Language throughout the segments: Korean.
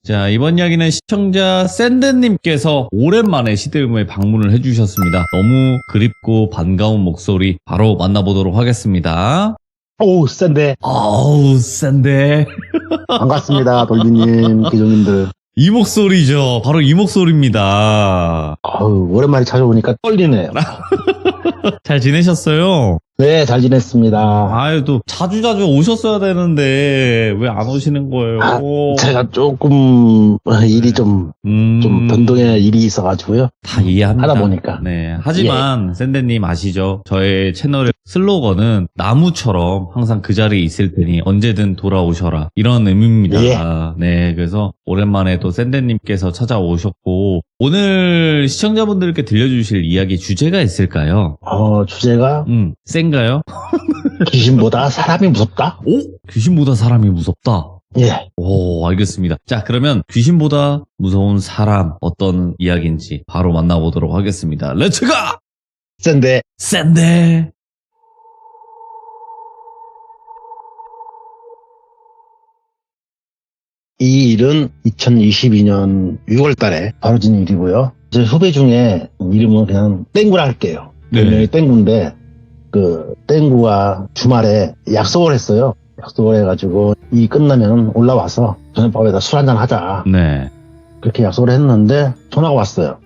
자, 이번 이야기는 시청자 샌드님께서 오랜만에 시대음에 방문을 해주셨습니다. 너무 그립고 반가운 목소리 바로 만나보도록 하겠습니다. 오우, 샌데. 아우, 샌데. 반갑습니다, 돌비님, 기종님들. 이 목소리죠. 바로 이 목소리입니다. 아우, 오랜만에 찾아오니까 떨리네요. 잘 지내셨어요? 네, 잘 지냈습니다. 아유, 또 자주자주 오셨어야 되는데 왜 안 오시는 거예요? 제가 조금 일이 좀 변동의 일이 있어가지고요. 다 이해합니다. 하다 보니까. 네. 하지만 샌데님 아시죠? 저의 채널의 슬로건은 나무처럼 항상 그 자리에 있을 테니 언제든 돌아오셔라. 이런 의미입니다. 예. 네. 그래서 오랜만에 또 샌데님께서 찾아오셨고 오늘 시청자분들께 들려주실 이야기 주제가 있을까요? 주제가 센가요? 귀신보다 사람이 무섭다? 오? 귀신보다 사람이 무섭다. 예. 오, 알겠습니다. 자, 그러면 귀신보다 무서운 사람 어떤 이야기인지 바로 만나보도록 하겠습니다. 렛츠가! 샌데. 샌데! 이 일은 2022년 6월 달에 벌어진 일이고요. 제 후배 중에 이름은 그냥 땡구라 할게요. 별명이 땡구인데, 그 땡구가 주말에 약속을 했어요. 약속을 해가지고 이 끝나면 올라와서 저녁밥에다 술 한잔 하자. 네. 그렇게 약속을 했는데 전화가 왔어요.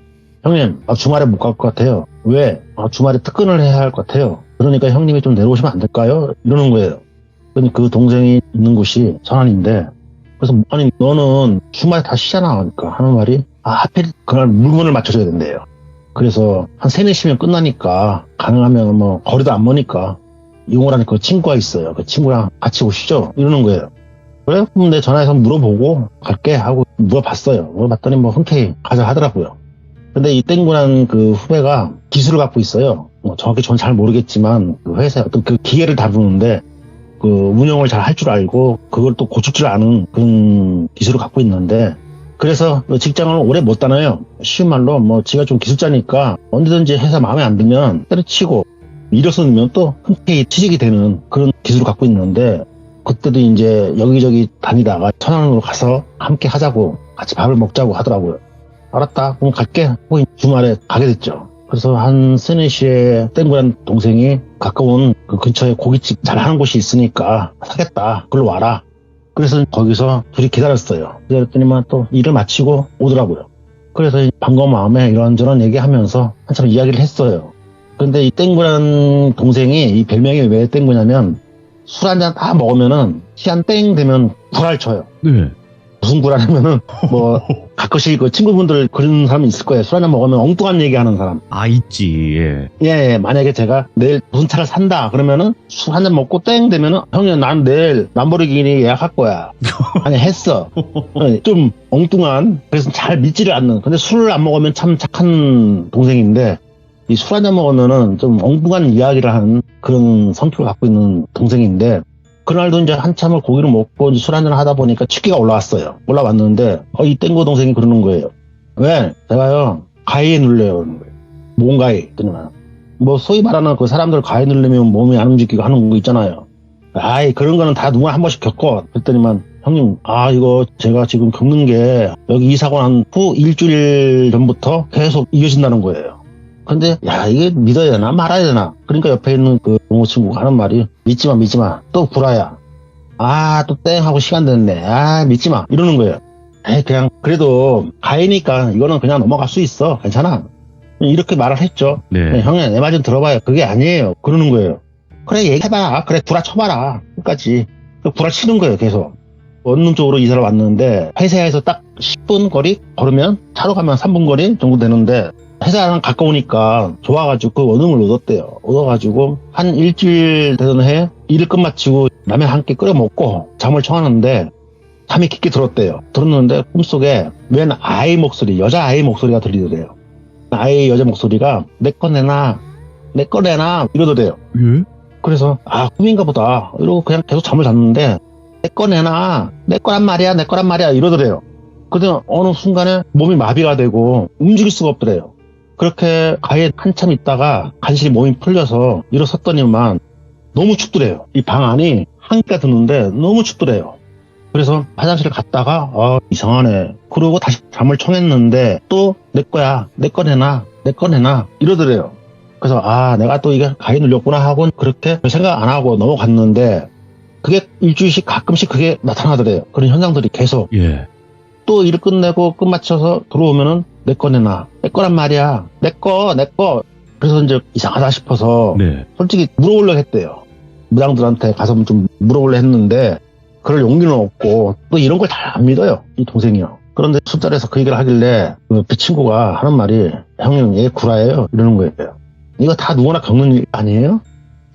형님, 주말에 못 갈 것 같아요. 왜? 주말에 특근을 해야 할 것 같아요. 그러니까 형님이 좀 내려오시면 안 될까요? 이러는 거예요. 그러니 그 동생이 있는 곳이 천안인데, 그래서 아니 너는 주말에 다 쉬잖아. 그러니까 하는 말이 하필 그날 물건을 맞춰줘야 된대요. 그래서 한 3, 4시면 끝나니까 가능하면 뭐 거리도 안 머니까 이용호라는 그 친구가 있어요. 그 친구랑 같이 오시죠. 이러는 거예요. 그래? 그럼 내 전화해서 물어보고 갈게 하고 물어봤어요. 물어봤더니 뭐 흔쾌히 가자 하더라고요. 근데 이 땡구란 그 후배가 기술을 갖고 있어요. 정확히 저는 잘 모르겠지만 그 회사에 어떤 그 기계를 다루는데 그 운영을 잘 할 줄 알고 그걸 또 고칠 줄 아는 그런 기술을 갖고 있는데, 그래서 직장을 오래 못 다녀요. 쉬운 말로 뭐 지가 좀 기술자니까 언제든지 회사 마음에 안 들면 때려치고 일어서 넣으면 또 흔쾌히 취직이 되는 그런 기술을 갖고 있는데, 그때도 이제 여기저기 다니다가 천안으로 가서 함께 하자고 같이 밥을 먹자고 하더라고요. 알았다, 그럼 갈게 하고 주말에 가게 됐죠. 그래서 한 3, 4시에 땡구란 동생이 가까운 그 근처에 고깃집 잘하는 곳이 있으니까 사겠다, 그걸로 와라. 그래서 거기서 둘이 기다렸어요. 기다렸더니만 또 일을 마치고 오더라고요. 그래서 반가운 마음에 이런저런 얘기하면서 한참 이야기를 했어요. 근데 이 땡구란 동생이 이 별명이 왜 땡구냐면 술 한잔 다 먹으면은 시간 땡 되면 구라를 쳐요. 네. 무슨 구라냐면은 뭐 가끔씩 그 친구분들 그런 사람이 있을 거예요. 술 한잔 먹으면 엉뚱한 얘기하는 사람. 아, 있지. 예. 예, 만약에 제가 내일 무슨 차를 산다 그러면은 술 한잔 먹고 땡 되면은 형님 난 내일 람보르기니 예약할 거야. 아니 했어. 좀 엉뚱한, 그래서 잘 믿지를 않는. 근데 술을 안 먹으면 참 착한 동생인데 이 술 한잔 먹으면은 좀 엉뚱한 이야기를 하는 그런 성격을 갖고 있는 동생인데, 그날도 이제 한참을 고기를 먹고 술 한잔 하다 보니까 취기가 올라왔어요. 올라왔는데 이 땡구 동생이 그러는 거예요. 왜? 제가요 가위에 눌려요. 그러는 거예요. 뭔 가위? 뭐 소위 말하는 그 사람들 가위 누르면 몸이 안 움직이고 하는 거 있잖아요. 아이, 그런 거는 다 누가 한 번씩 겪어. 그랬더니만 형님, 이거 제가 지금 겪는 게 여기 이사고 난 후 일주일 전부터 계속 이어진다는 거예요. 근데 야, 이게 믿어야 되나 말아야 되나. 그러니까 옆에 있는 그 동호 친구가 하는 말이 믿지마 또 구라야. 또 땡 하고 시간 됐네. 믿지마 이러는 거예요. 그냥 그래도 가이니까 이거는 그냥 넘어갈 수 있어, 괜찮아, 이렇게 말을 했죠. 네. 형님 내 말 좀 들어봐요. 그게 아니에요. 그러는 거예요. 그래 얘기해봐. 그래 구라 쳐봐라. 끝까지 구라 치는 거예요. 계속 원룸 쪽으로 이사를 왔는데 회사에서 딱 10분 거리 걸으면, 차로 가면 3분 거리 정도 되는데 회사랑 가까우니까 좋아가지고 그 원룸을 얻었대요. 얻어가지고 한 일주일 되던 해 일을 끝마치고 라면 한 끼 끓여 먹고 잠을 청하는데 잠이 깊게 들었대요. 들었는데 꿈속에 웬 아이 목소리, 여자 아이 목소리가 들리더래요. 아이 여자 목소리가 내 거 내놔 이러더래요. 예? 그래서 꿈인가 보다 이러고 그냥 계속 잠을 잤는데 내 거 내놔, 내 거란 말이야 이러더래요. 근데 어느 순간에 몸이 마비가 되고 움직일 수가 없더래요. 그렇게 가에 한참 있다가 간신히 몸이 풀려서 일어섰더니만 너무 춥더래요. 이 방 안이 한기가 드는데 너무 춥더래요. 그래서 화장실 갔다가 이상하네. 그러고 다시 잠을 청했는데 또 내 거야. 내 거 내놔. 내 거 내놔. 이러더래요. 그래서 내가 또 이게 가위 눌렸구나 하고 그렇게 생각 안 하고 넘어갔는데 그게 일주일씩 가끔씩 그게 나타나더래요. 그런 현상들이 계속. 예. 또 일 끝내고 끝 맞춰서 들어오면은 내 거 내놔. 내 거란 말이야. 내 거. 그래서 이제 이상하다 싶어서 네. 솔직히 물어보려고 했대요. 무당들한테 가서 좀 물어보려고 했는데 그럴 용기는 없고 또 이런 걸 잘 안 믿어요. 이 동생이요. 그런데 술자리에서 그 얘기를 하길래 그 친구가 하는 말이 형님 얘 구라예요. 이러는 거예요. 이거 다 누구나 겪는 일 아니에요?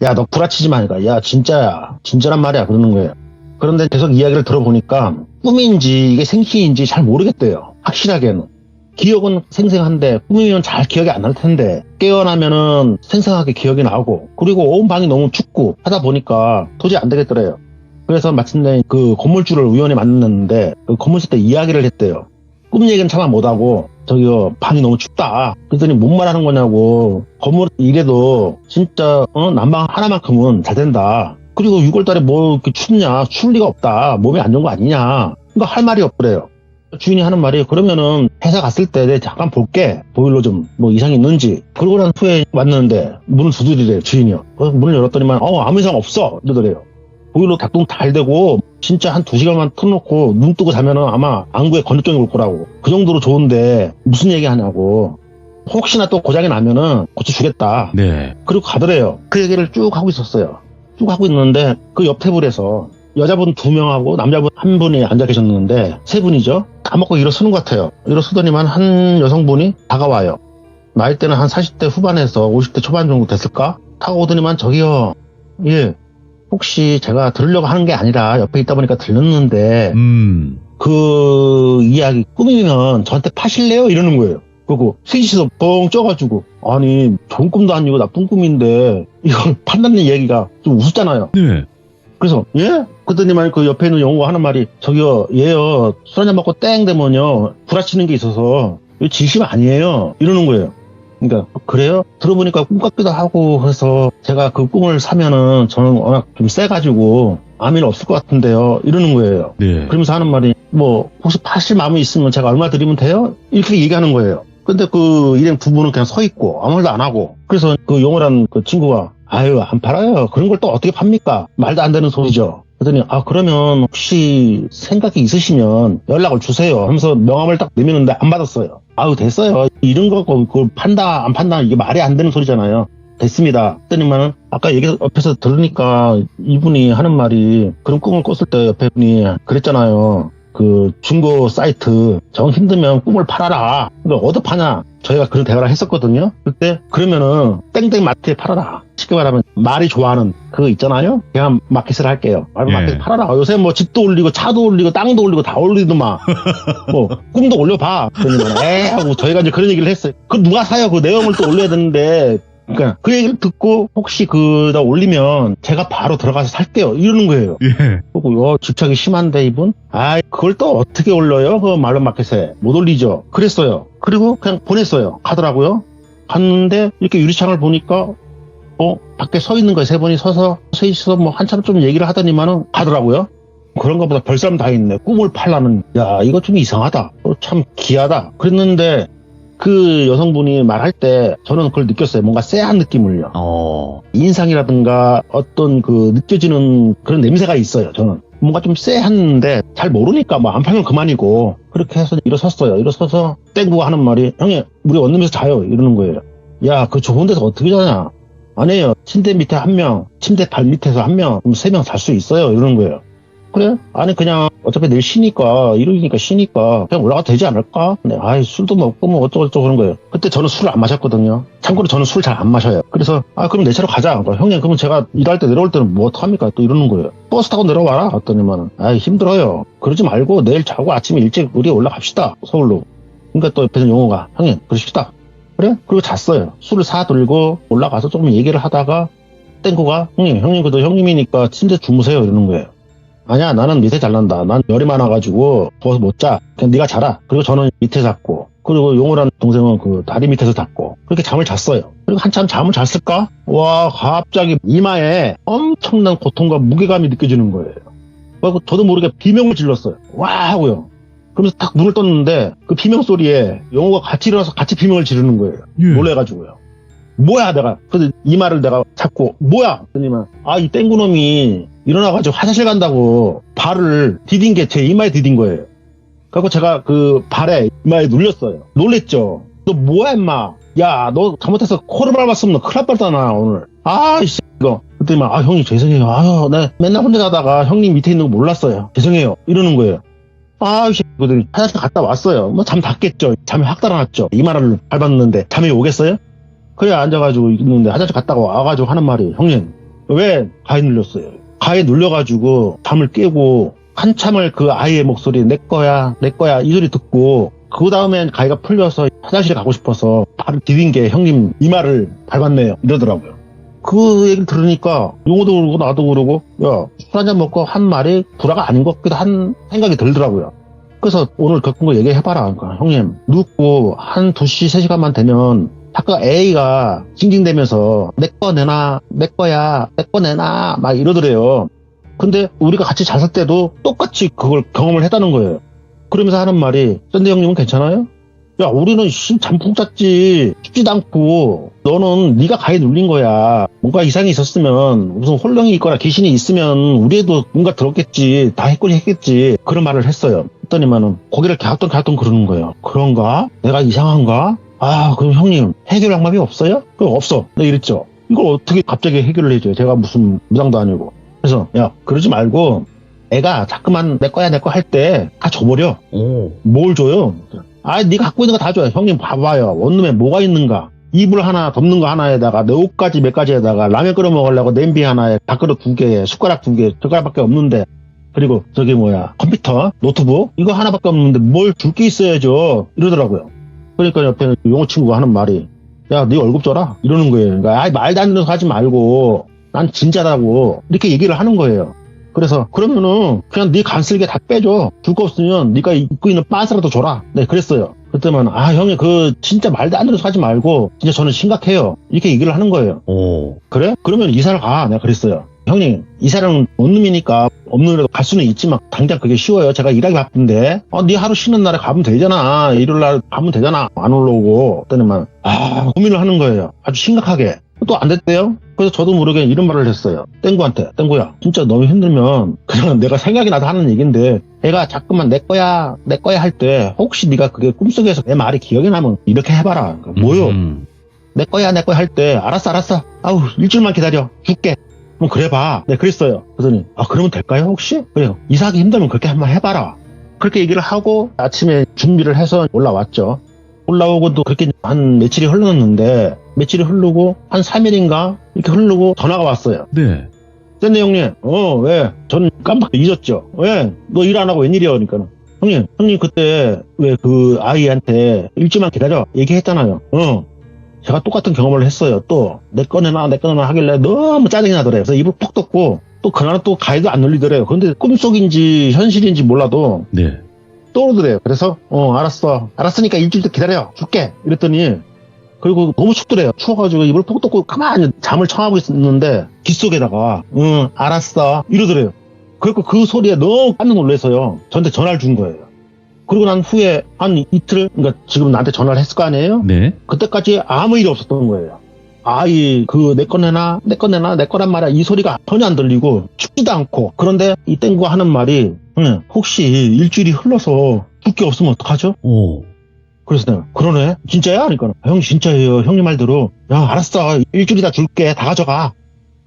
야 너 구라치지 마니까. 야 진짜야. 진짜란 말이야. 그러는 거예요. 그런데 계속 이야기를 들어보니까 꿈인지 이게 생시인지 잘 모르겠대요. 확실하게는. 기억은 생생한데 꿈이면 잘 기억이 안 날 텐데 깨어나면은 생생하게 기억이 나고 그리고 온 방이 너무 춥고 하다 보니까 도저히 안 되겠더래요. 그래서 마침내 그 건물주를 우연히 만났는데 그 건물주 때 이야기를 했대요. 꿈 얘기는 차마 못하고 저기요 방이 너무 춥다. 그랬더니 뭔 말하는 거냐고. 건물 일해도 진짜 난방 하나만큼은 잘 된다. 그리고 6월달에 뭐 이렇게 춥냐. 추울 리가 없다. 몸이 안 좋은 거 아니냐. 그러니까 할 말이 없더래요. 주인이 하는 말이 그러면은 회사 갔을 때 내가 잠깐 볼게. 보일러 좀 뭐 이상이 있는지. 그러고 난 후에 왔는데 문을 두드리래요. 주인이요. 문을 열었더니만 아무 이상 없어. 이러더래요. 보일러 작동 잘 되고 진짜 한 2시간만 틀어놓고 눈 뜨고 자면은 아마 안구에 건조증이 올 거라고. 그 정도로 좋은데 무슨 얘기 하냐고. 혹시나 또 고장이 나면은 고쳐주겠다. 네. 그리고 가더래요. 그 얘기를 쭉 하고 있었어요. 쭉 하고 있는데 그 옆 테이블에서 여자분 2명하고 남자분 1분이 앉아 계셨는데 3분이죠. 다 먹고 일어서는 것 같아요. 일어서더니만 한 여성분이 다가와요. 나이대는 한 40대 후반에서 50대 초반 정도 됐을까? 다가오더니만 저기요. 예. 혹시 제가 들으려고 하는 게 아니라 옆에 있다 보니까 들렸는데 그 이야기 꿈이면 저한테 파실래요? 이러는 거예요. 그리고 셋이서 뻥 쪄가지고 아니 좋은 꿈도 아니고 나쁜 꿈인데 이걸 판다는 얘기가 좀 우습잖아요. 네. 그래서 예? 그랬더니만 그 옆에 있는 영호가 하는 말이 저기요 얘요 술 한잔 먹고 땡 되면요 구라치는 게 있어서 이거 진심 아니에요 이러는 거예요. 그러니까 그래요? 들어보니까 꿈 같기도 하고 해서 제가 그 꿈을 사면은 저는 워낙 좀 세가지고 아무 일 없을 것 같은데요 이러는 거예요. 네. 그러면서 하는 말이 뭐 혹시 파실 마음이 있으면 제가 얼마 드리면 돼요? 이렇게 얘기하는 거예요. 근데 그 일행 두 분은 그냥 서 있고 아무 말도 안 하고 그래서 그 영호란 그 친구가 아유 안 팔아요. 그런 걸 또 어떻게 팝니까? 말도 안 되는 소리죠. 그랬더니 그러면 혹시 생각이 있으시면 연락을 주세요 하면서 명함을 딱 내밀었는데 안 받았어요. 아유 됐어요. 이런 거 그걸 판다 안 판다 이게 말이 안 되는 소리잖아요. 됐습니다. 그랬더니만은 아까 얘기 옆에서 들으니까 이분이 하는 말이 그런 꿈을 꿨을 때 옆에 분이 그랬잖아요. 그 중고 사이트 정 힘들면 꿈을 팔아라. 그러니까 어디 파냐? 저희가 그런 대화를 했었거든요. 그때 그러면은 땡땡 마트에 팔아라. 쉽게 말하면 말이 좋아하는 그거 있잖아요. 그냥 마켓을 할게요. 마켓 팔아라. 요새 뭐 집도 올리고 차도 올리고 땅도 올리고 다 올리더만. 뭐 꿈도 올려봐. 그러면 하고 저희가 이제 그런 얘기를 했어요. 그 누가 사요? 그 내용을 또 올려야 되는데. 그러니까 그 얘기를 듣고 혹시 그다 올리면 제가 바로 들어가서 살게요 이러는 거예요. 예. 그리고 집착이 심한데 이분 그걸 또 어떻게 올려요? 그 말로 마켓에 못 올리죠. 그랬어요. 그리고 그냥 보냈어요. 가더라고요. 갔는데 이렇게 유리창을 보니까 밖에 서 있는 거예요. 3분이 서서 셋이서 뭐 한참 좀 얘기를 하더니만은 가더라고요. 그런 것보다 별 사람 다 있네. 꿈을 팔라는 야 이거 좀 이상하다. 참 기하다. 그랬는데 그 여성분이 말할 때 저는 그걸 느꼈어요. 뭔가 쎄한 느낌을요. 인상이라든가 어떤 그 느껴지는 그런 냄새가 있어요. 저는 뭔가 좀 쎄한데 잘 모르니까 뭐 안 팔면 그만이고 그렇게 해서 일어섰어요. 일어서서 땡구가 하는 말이 형님 우리 원룸에서 자요 이러는 거예요. 야 그 좁은 데서 어떻게 자냐? 아니에요. 침대 밑에 1명, 침대 발 밑에서 1명, 그럼 3명 잘 수 있어요 이러는 거예요. 그래? 아니 그냥 어차피 내일 쉬니까 일요일이니까 쉬니까 그냥 올라가도 되지 않을까? 근데 술도 먹고 뭐 어쩌고저쩌고 그런 거예요. 그때 저는 술을 안 마셨거든요. 참고로 저는 술 잘 안 마셔요. 그래서 그럼 내 차로 가자. 형님 그러면 제가 일할 때 내려올 때는 뭐 어떡합니까? 또 이러는 거예요. 버스 타고 내려와라. 했더니만은 힘들어요. 그러지 말고 내일 자고 아침에 일찍 우리 올라갑시다. 서울로. 그러니까 또 옆에서 용호가 형님 그러시다. 그래? 그리고 잤어요. 술을 사들고 올라가서 조금 얘기를 하다가 땡구가 형님 그래도 형님이니까 침대 주무세요 이러는 거예요. 아니야 나는 밑에 잘난다. 난 열이 많아가지고 더워서 못 자. 그냥 네가 자라. 그리고 저는 밑에 잤고 그리고 용호란 동생은 그 다리 밑에서 잤고 그렇게 잠을 잤어요. 그리고 한참 잠을 잤을까? 와 갑자기 이마에 엄청난 고통과 무게감이 느껴지는 거예요. 그래서 저도 모르게 비명을 질렀어요. 와 하고요. 그러면서 딱 눈을 떴는데 그 비명 소리에 영호가 같이 일어나서 같이 비명을 지르는 거예요. 예. 놀래가지고요. 뭐야 내가. 그래서 이마를 내가 잡고 뭐야 그러니만 이 땡구놈이 일어나가지고 화장실 간다고 발을 디딘 게 제 이마에 디딘 거예요. 그래서 제가 그 발에 이마에 눌렸어요. 놀랬죠. 너 뭐야 임마. 야 너 잘못해서 코를 밟았으면 너 큰일 날 뻔했잖아 오늘. 이씨 이거. 그때 막 형님 죄송해요. 아유 나 맨날 혼자 자다가 형님 밑에 있는 거 몰랐어요. 죄송해요. 이러는 거예요. 이씨 그러더니 화장실 갔다 왔어요. 뭐 잠 잤겠죠. 잠이 확 달아났죠. 이마를 밟았는데 잠이 오겠어요? 그래 앉아가지고 있는데 화장실 갔다가 와가지고 하는 말이 형님 왜 가에 눌렸어요? 가에 눌려가지고 잠을 깨고 한참을 그 아이의 목소리 내 거야 이 소리 듣고 그 다음엔 가위가 풀려서 화장실에 가고 싶어서 발을 디딘 게 형님 이마를 밟았네요 이러더라고요. 그 얘기를 들으니까 용호도 그러고 나도 그러고 야 술 한잔 먹고 한 말이 불화가 아닌 것 같기도 한 생각이 들더라고요. 그래서 오늘 겪은 거 얘기해봐라. 그러니까 형님 눕고 한 2시 3시간만 되면 아까 A가 징징대면서 내 거 내놔 내 거야 내 거 내놔 막 이러더래요. 근데 우리가 같이 잤을 때도 똑같이 그걸 경험을 했다는 거예요. 그러면서 하는 말이 샌드 형님은 괜찮아요? 야 우리는 잠 푹 잤지 춥지도 않고 너는 네가 가에 눌린 거야. 뭔가 이상이 있었으면 무슨 홀령이 있거나 귀신이 있으면 우리에도 뭔가 들었겠지 다 했거니 했겠지 그런 말을 했어요. 했더니만은 고개를 갸우뚱 그러는 거예요. 그런가? 내가 이상한가? 그럼 형님 해결 방법이 없어요? 그럼 없어. 내가 이랬죠. 이걸 어떻게 갑자기 해결을 해줘요? 제가 무슨 무당도 아니고. 그래서 야 그러지 말고 애가 자꾸만 내 거야 할 때 다 줘버려. 뭘 줘요? 네가 갖고 있는 거 다 줘요. 형님 봐봐요. 원룸에 뭐가 있는가? 이불 하나 덮는 거 하나에다가 내 옷까지 몇 가지에다가 라면 끓여 먹으려고 냄비 하나에 밥그릇 2개 숟가락 2개 젓가락밖에 없는데 그리고 컴퓨터 노트북 이거 하나밖에 없는데 뭘 줄 게 있어야죠 이러더라고요. 그러니까 옆에 용호 친구가 하는 말이 야 네 월급 줘라 이러는 거예요. 그러니까 말도 안 되는 거 하지 말고 난 진짜라고 이렇게 얘기를 하는 거예요. 그래서 그러면은 그냥 네 간쓸게 다 빼줘. 줄 거 없으면 네가 입고 있는 빤스라도 줘라. 네 그랬어요. 그때만 형님 그 진짜 말도 안 되는 거 하지 말고 진짜 저는 심각해요. 이렇게 얘기를 하는 거예요. 그래? 그러면 이사를 가. 내가 그랬어요. 형님 이사는 원룸이니까 없는 데도 갈 수는 있지만 당장 그게 쉬워요. 제가 일하기 바쁜데 네 하루 쉬는 날에 가면 되잖아. 일요일 날 가면 되잖아. 안 올라오고. 그때만 고민을 하는 거예요. 아주 심각하게. 또 안 됐대요. 그래서 저도 모르게 이런 말을 했어요. 땡구한테 땡구야 진짜 너무 힘들면 그냥 내가 생각이 나서 하는 얘기인데 애가 자꾸만 내 거야 할 때 혹시 네가 그게 꿈속에서 내 말이 기억이 나면 이렇게 해봐라. 그러니까 뭐요? 내 거야 할 때 알았어 일주일만 기다려 줄게. 그럼 그래봐. 네 그랬어요. 그러더니 그러면 될까요 혹시? 그래요. 이사하기 힘들면 그렇게 한번 해봐라. 그렇게 얘기를 하고 아침에 준비를 해서 올라왔죠. 올라오고도 그렇게 한 며칠이 흘렀는데 며칠이 흐르고 한 3일인가 이렇게 흐르고 전화가 왔어요. 네. 샌드 형님 왜? 저는 깜빡 잊었죠. 왜? 너 일 안 하고 웬일이야? 그러니까 형님 그때 왜 그 아이한테 일주일만 기다려 얘기했잖아요. 제가 똑같은 경험을 했어요. 또 내 거 내놔 하길래 너무 짜증이 나더래요. 그래서 입을 푹 떴고 또 그날은 또 가위도 안 눌리더래요. 그런데 꿈속인지 현실인지 몰라도 네. 떠오르더래요. 그래서 알았으니까 일주일 때 기다려 줄게 이랬더니 그리고 너무 춥더래요. 추워가지고 입을 푹 덮고 가만히 잠을 청하고 있었는데 귓속에다가 알았어 이러더래요. 그리고 그 소리에 너무 깜짝 놀라서요. 저한테 전화를 준 거예요. 그리고 난 후에 한 이틀 그러니까 지금 나한테 전화를 했을 거 아니에요? 네. 그때까지 아무 일이 없었던 거예요. 내 거 내놔 내 거란 말이야. 이 소리가 전혀 안 들리고 춥지도 않고. 그런데 이 땡구가 하는 말이 혹시 일주일이 흘러서 줄 게 없으면 어떡하죠? 그래서 내가 그러네 진짜야? 그러니까 형 진짜예요. 형님 말대로 야 알았어 일주일이다 줄게 다 가져가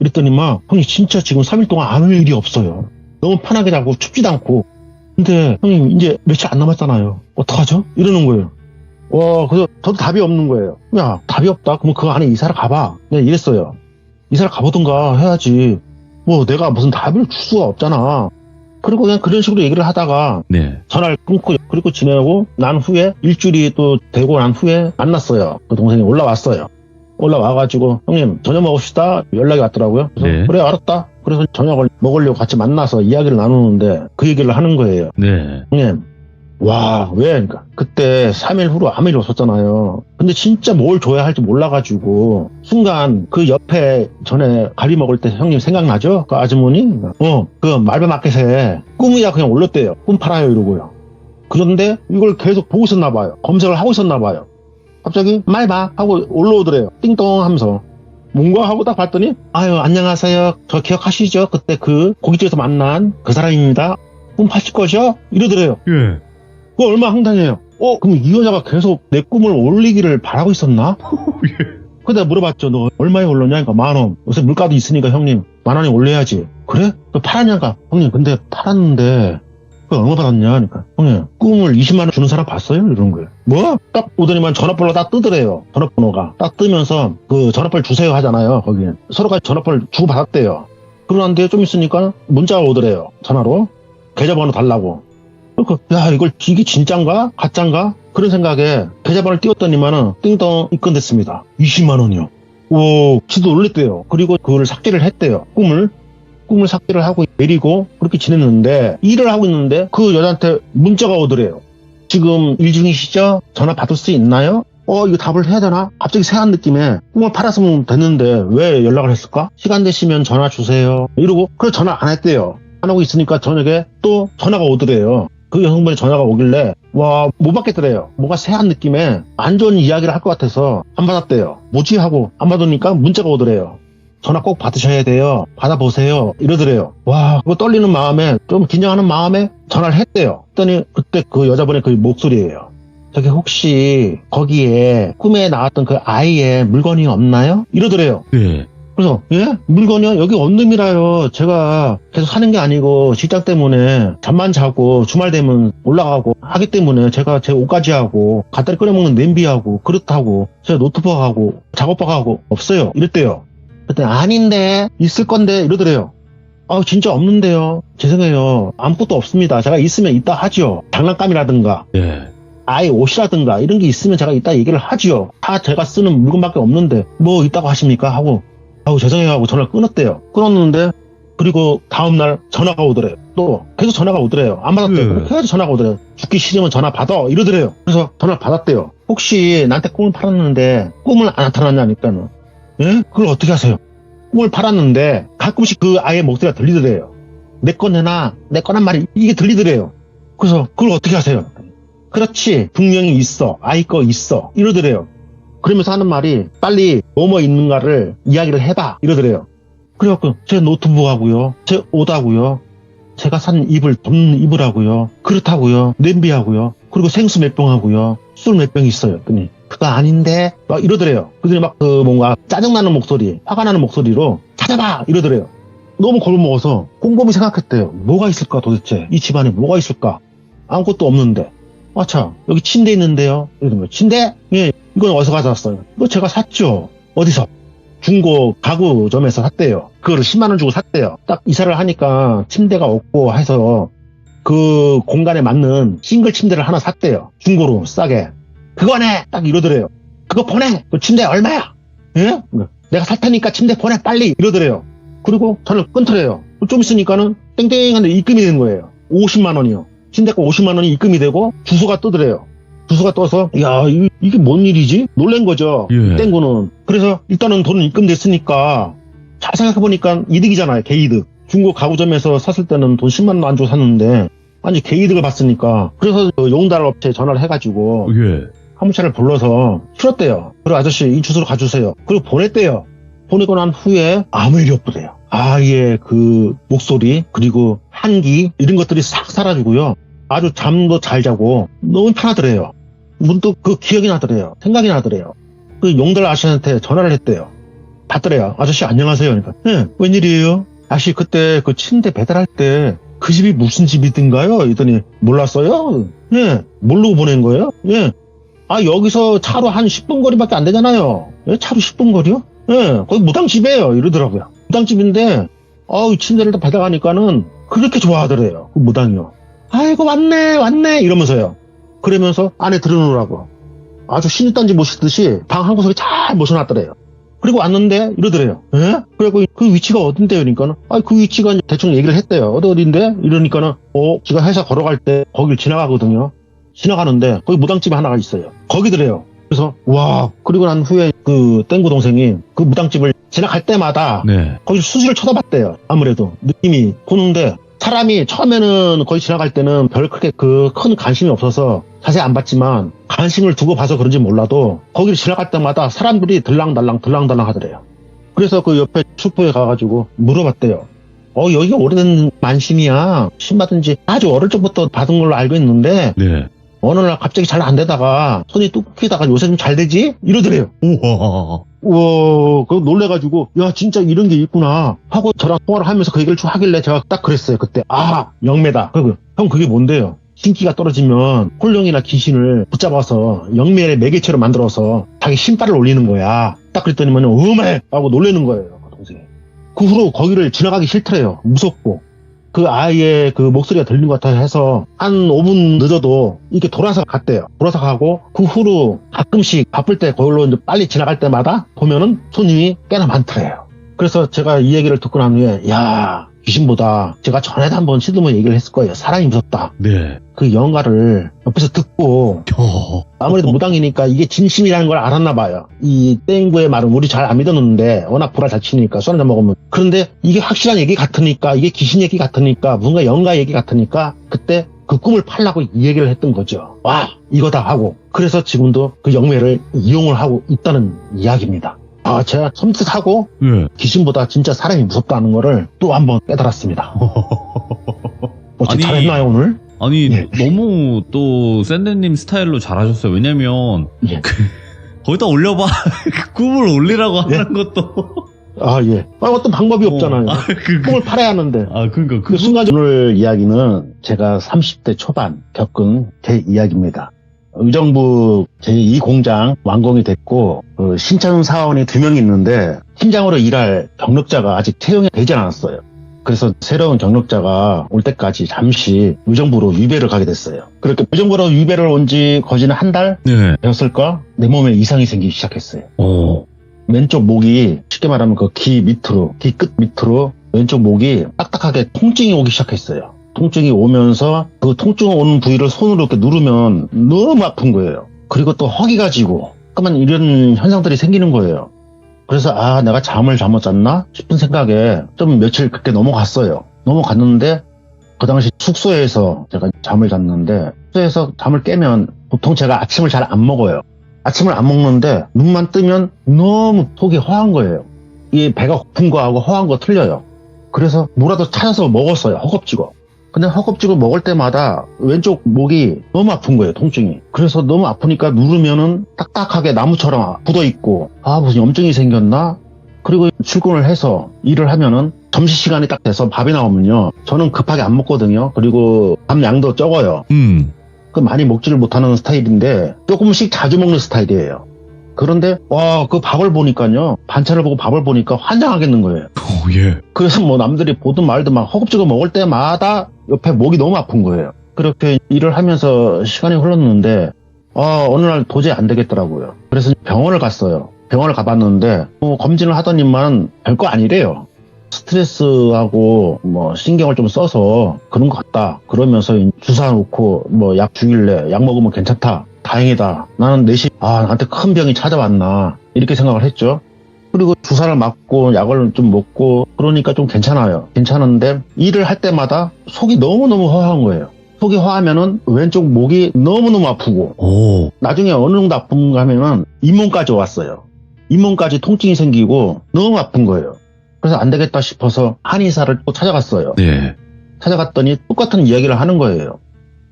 이랬더니 형님 진짜 지금 3일 동안 아무 일이 없어요. 너무 편하게 자고 춥지도 않고. 근데 형님 이제 며칠 안 남았잖아요. 어떡하죠? 이러는 거예요. 그래서 저도 답이 없는 거예요. 야 답이 없다? 그럼 그 안에 이사를 가봐. 내가 이랬어요. 이사를 가보든가 해야지. 내가 무슨 답을 줄 수가 없잖아. 그리고 그냥 그런 식으로 얘기를 하다가 네. 전화를 끊고 그리고 지내고 난 후에 일주일이 또 되고 난 후에 만났어요. 그 동생이 올라왔어요. 올라와가지고 형님 저녁 먹읍시다 연락이 왔더라고요. 그래서 네. 그래 알았다. 그래서 저녁을 먹으려고 같이 만나서 이야기를 나누는데 그 얘기를 하는 거예요. 네. 형님 와, 왜? 그러니까 그때 3일 후로 아무 일 없었잖아요. 근데 진짜 뭘 줘야 할지 몰라가지고 순간 그 옆에 전에 가리 먹을 때 형님 생각나죠? 그 아주머니? 그 말베마켓에 꿈이야 그냥 올렸대요. 꿈 팔아요 이러고요. 그런데 이걸 계속 보고 있었나 봐요. 검색을 하고 있었나 봐요. 갑자기 말봐 하고 올라오더래요. 띵동 하면서. 뭔가 하고 딱 봤더니 아유 안녕하세요. 저 기억하시죠? 그때 그 고깃집에서 만난 그 사람입니다. 꿈 파실 거죠? 이러더래요. 예. 그거 얼마나 황당해요. 그럼 이 여자가 계속 내 꿈을 올리기를 바라고 있었나? 근데 물어봤죠. 너 얼마에 올렸냐? 그러니까 10,000원. 요새 물가도 있으니까 형님 10,000원이 올려야지. 그래? 그 팔았냐니까 형님 근데 팔았는데 그 얼마 받았냐? 그러니까 형님 꿈을 20만 원 주는 사람 봤어요? 이런 거예요. 뭐? 딱 보더니만 전화번호 딱 뜨더래요. 전화번호가 딱 뜨면서 그 전화번호 주세요 하잖아요. 거기에 서로가 전화번호를 주고 받았대요. 그러는데 좀 있으니까 문자가 오더래요. 전화로 계좌번호 달라고. 야 이걸 이게 진짠가? 가짠가? 그런 생각에 계좌번호를 띄웠더니만은 띵동 입금됐습니다. 20만 원이요. 오, 지도 놀랬대요. 그리고 그걸 삭제를 했대요. 꿈을 삭제를 하고 내리고 그렇게 지냈는데 일을 하고 있는데 그 여자한테 문자가 오더래요. 지금 일 중이시죠? 전화 받을 수 있나요? 이거 답을 해야 되나? 갑자기 새한 느낌에 꿈을 팔았으면 됐는데 왜 연락을 했을까? 시간 되시면 전화 주세요. 이러고 그래서 전화 안 했대요. 안 하고 있으니까 저녁에 또 전화가 오더래요. 그 여성분이 전화가 오길래 와 못 받겠더래요. 뭔가 새한 느낌에 안 좋은 이야기를 할 것 같아서 안 받았대요. 뭐지 하고 안 받으니까 문자가 오더래요. 전화 꼭 받으셔야 돼요. 받아보세요. 이러더래요. 와 그거 떨리는 마음에 좀 긴장하는 마음에 전화를 했대요. 했더니 그때 그 여자분의 그 목소리예요. 저기 혹시 거기에 꿈에 나왔던 그 아이의 물건이 없나요? 이러더래요. 네. 그래서 예? 물건이요? 여기 원룸이라요. 제가 계속 사는 게 아니고 직장 때문에 잠만 자고 주말 되면 올라가고 하기 때문에 제가 제 옷까지 하고 갓다리 끓여먹는 냄비하고 그릇하고 제 노트북하고 작업박하고 없어요. 이랬대요. 그랬더니 아닌데 있을 건데 이러더래요. 진짜 없는데요. 죄송해요. 아무것도 없습니다. 제가 있으면 이따 하죠. 장난감이라든가 네. 아이 옷이라든가 이런 게 있으면 제가 이따 얘기를 하죠. 다 제가 쓰는 물건밖에 없는데 뭐 있다고 하십니까? 하고 죄송해요 하고 전화를 끊었대요. 끊었는데 그리고 다음날 전화가 오더래요. 또 계속 전화가 오더래요. 안 받았대요. 계속 전화가 오더래요. 죽기 싫으면 전화 받아 이러더래요. 그래서 전화를 받았대요. 혹시 나한테 꿈을 팔았는데 꿈을 안 나타났냐니까는 예? 그걸 어떻게 하세요? 꿈을 팔았는데 가끔씩 그 아이의 목소리가 들리더래요. 내 거 내놔 내 거란 말이 이게 들리더래요. 그래서 그걸 어떻게 하세요? 그렇지 분명히 있어 아이 거 있어 이러더래요. 그러면서 하는 말이 빨리 뭐뭐 있는가를 이야기를 해봐 이러더래요. 그래갖고 제 노트북하고요 제 옷하고요 제가 산 이불 덮는 이불하고요 그릇하고요 냄비하고요 그리고 생수 몇 병하고요 술 몇 병 있어요. 그랬더니 그거 아닌데 막 이러더래요. 그들이 막 그 뭔가 짜증나는 목소리 화가 나는 목소리로 찾아봐 이러더래요. 너무 겁먹어서 곰곰이 생각했대요. 뭐가 있을까 도대체 이 집안에 뭐가 있을까 아무것도 없는데 참 여기 침대 있는데요 이러는 거예요. 침대? 예 이건 어디서 가져왔어요? 이거 제가 샀죠. 어디서? 중고 가구점에서 샀대요. 그거를 10만 원 주고 샀대요. 딱 이사를 하니까 침대가 없고 해서 그 공간에 맞는 싱글 침대를 하나 샀대요. 중고로 싸게. 그거네! 딱 이러더래요. 그거 보내! 그 침대 얼마야? 예? 내가 살 테니까 침대 보내 빨리! 이러더래요. 그리고 전화를 끊더래요. 좀 있으니까는 땡땡한데 입금이 되는 거예요. 50만 원이요. 침대가 50만 원이 입금이 되고 주소가 뜨더래요. 주소가 떠서 야 이게 뭔 일이지? 놀란 거죠. 예. 땡구는. 그래서 일단은 돈은 입금됐으니까 잘 생각해보니까 이득이잖아요. 개이득. 중고 가구점에서 샀을 때는 돈 10만 원 안 주고 샀는데 아니 개이득을 봤으니까 그래서 그 용달 업체에 전화를 해가지고 예. 화물차를 불러서 실었대요. 그리고 아저씨 이 주소로 가주세요. 그리고 보냈대요. 보내고 난 후에 아무 일이 없더래요. 아예 그 목소리 그리고 한기 이런 것들이 싹 사라지고요. 아주 잠도 잘 자고 너무 편하더래요. 문득 그 기억이 나더래요. 생각이 나더래요. 그 용달 아저씨한테 전화를 했대요. 받더래요. 아저씨 안녕하세요. 그러니까 네, 웬일이에요? 아저씨 그때 그 침대 배달할 때 그 집이 무슨 집이든가요? 이랬더니 몰랐어요? 예, 모르고 보낸 거예요? 예. 여기서 차로 한 10분 거리밖에 안 되잖아요. 예, 차로 10분 거리요? 예, 거기 무당집이에요. 이러더라고요. 무당집인데, 침대를 다 배달하니까는 그렇게 좋아하더래요. 그 무당이요. 아이고, 왔네, 이러면서요. 그러면서 안에 들어놓으라고. 아주 신입단지 모시듯이 방 한 구석에 잘 모셔놨더래요. 그리고 왔는데 이러더래요. 예? 그래갖고 그 위치가 어딘데요? 그러니까는 그 위치가 대충 얘기를 했대요. 어딘데? 이러니까는 지가 회사 걸어갈 때 거길 지나가거든요. 지나가는데 거기 무당집이 하나가 있어요. 거기더래요. 그래서 와, 그리고 난 후에 그 땡구 동생이 그 무당집을 지나갈 때마다 네. 거기 수시를 쳐다봤대요. 아무래도 느낌이 보는데 사람이 처음에는 거기 지나갈 때는 별 크게 그 큰 관심이 없어서 자세히 안 봤지만 관심을 두고 봐서 그런지 몰라도 거기를 지나갈 때마다 사람들이 들랑달랑 하더래요. 그래서 그 옆에 슈퍼에 가가지고 물어봤대요. 여기가 오래된 만신이야. 신받은지 아주 어릴 적부터 받은 걸로 알고 있는데 네. 어느 날 갑자기 잘 안 되다가 손이 뚝 끼다가 요새 좀 잘 되지? 이러더래요. 우와. 우와, 그거 놀래가지고, 야, 진짜 이런 게 있구나. 하고 저랑 통화를 하면서 그 얘기를 쭉 하길래 제가 딱 그랬어요. 그때. 아, 영매다. 형, 그게 뭔데요? 신기가 떨어지면 홀령이나 귀신을 붙잡아서 영매의 매개체로 만들어서 자기 신발을 올리는 거야. 딱 그랬더니만, 음해! 하고 놀래는 거예요. 그 동생이. 그 후로 거기를 지나가기 싫더래요. 무섭고. 그 아이의 그 목소리가 들리는 것 같아 해서 한 5분 늦어도 이렇게 돌아서 갔대요. 돌아서 가고 그 후로 가끔씩 바쁠 때 거기로 이제 빨리 지나갈 때마다 보면은 손님이 꽤나 많더래요. 그래서 제가 이 얘기를 듣고 난 후에 야, 귀신보다 제가 전에도 한번 시드모 얘기를 했을 거예요. 사람이 무섭다. 네. 그 영가를 옆에서 듣고 아무래도 무당이니까 이게 진심이라는 걸 알았나 봐요. 이 땡구의 말은 우리 잘 안 믿었는데 워낙 불알 잘 치니까 술 한잔 먹으면. 그런데 이게 확실한 얘기 같으니까 이게 귀신 얘기 같으니까 뭔가 영가 얘기 같으니까 그때 그 꿈을 팔라고 이 얘기를 했던 거죠. 와, 이거다 하고. 그래서 지금도 그 영매를 이용을 하고 있다는 이야기입니다. 아, 제가 섬뜩하고 네. 귀신보다 진짜 사람이 무섭다는 거를 또 한번 깨달았습니다. 아니, 잘했나요 오늘? 아니 예. 너무 또 샌드님 스타일로 잘하셨어요. 왜냐면 예. 거기다 올려봐. 꿈을 올리라고 예? 하는 것도 아, 예. 어떤 방법이 없잖아요. 그 꿈을 팔아야 하는데. 그러니까 그 순간적으로 오늘 이야기는 제가 30대 초반 겪은 제 이야기입니다. 의정부 제2공장 완공이 됐고 신참 사원이 2명이 있는데 팀장으로 일할 경력자가 아직 채용이 되지 않았어요. 그래서 새로운 경력자가 올 때까지 잠시 의정부로 유배를 가게 됐어요. 그렇게 의정부로 유배를 온 지 거진 한 달 네. 되었을까? 내 몸에 이상이 생기기 시작했어요. 오. 왼쪽 목이 쉽게 말하면 그 귀 밑으로, 귀 끝 밑으로 왼쪽 목이 딱딱하게 통증이 오기 시작했어요. 통증이 오면서 그 통증 오는 부위를 손으로 이렇게 누르면 너무 아픈 거예요. 그리고 또 허기가 지고 잠깐만 이런 현상들이 생기는 거예요. 그래서 아, 내가 잠을 잘못 잤나 싶은 생각에 좀 며칠 그렇게 넘어갔어요. 넘어갔는데 그 당시 숙소에서 제가 잠을 잤는데 숙소에서 잠을 깨면 보통 제가 아침을 잘 안 먹어요. 아침을 안 먹는데 눈만 뜨면 너무 속이 허한 거예요. 이 배가 고픈 거하고 허한 거 틀려요. 그래서 뭐라도 찾아서 먹었어요. 허겁지겁. 근데 허겁지겁 먹을 때마다 왼쪽 목이 너무 아픈 거예요. 통증이. 그래서 너무 아프니까 누르면은 딱딱하게 나무처럼 굳어있고 아, 무슨 염증이 생겼나? 그리고 출근을 해서 일을 하면은 점심시간이 딱 돼서 밥이 나오면요, 저는 급하게 안 먹거든요. 그리고 밥 양도 적어요. 그 많이 먹지를 못하는 스타일인데 조금씩 자주 먹는 스타일이에요. 그런데 그 밥을 보니까요, 반찬을 보고 밥을 보니까 환장하겠는 거예요. 예. 그래서 뭐 남들이 보든 말든 막 허겁지겁 먹을 때마다 옆에 목이 너무 아픈 거예요. 그렇게 일을 하면서 시간이 흘렀는데 어느 날 도저히 안 되겠더라고요. 그래서 병원을 갔어요. 병원을 가봤는데 검진을 하더니만 별거 아니래요. 스트레스하고 뭐 신경을 좀 써서 그런 것 같다. 그러면서 주사 놓고 뭐 약 주길래 약 먹으면 괜찮다. 다행이다. 나는 내심 나한테 큰 병이 찾아왔나 이렇게 생각을 했죠. 그리고 주사를 맞고 약을 좀 먹고 그러니까 좀 괜찮아요. 괜찮은데 일을 할 때마다 속이 너무너무 허한 거예요. 속이 허하면은 왼쪽 목이 너무너무 아프고 나중에 어느 정도 아픈가 하면은 잇몸까지 왔어요. 잇몸까지 통증이 생기고 너무 아픈 거예요. 그래서 안 되겠다 싶어서 한의사를 또 찾아갔어요. 네. 찾아갔더니 똑같은 이야기를 하는 거예요.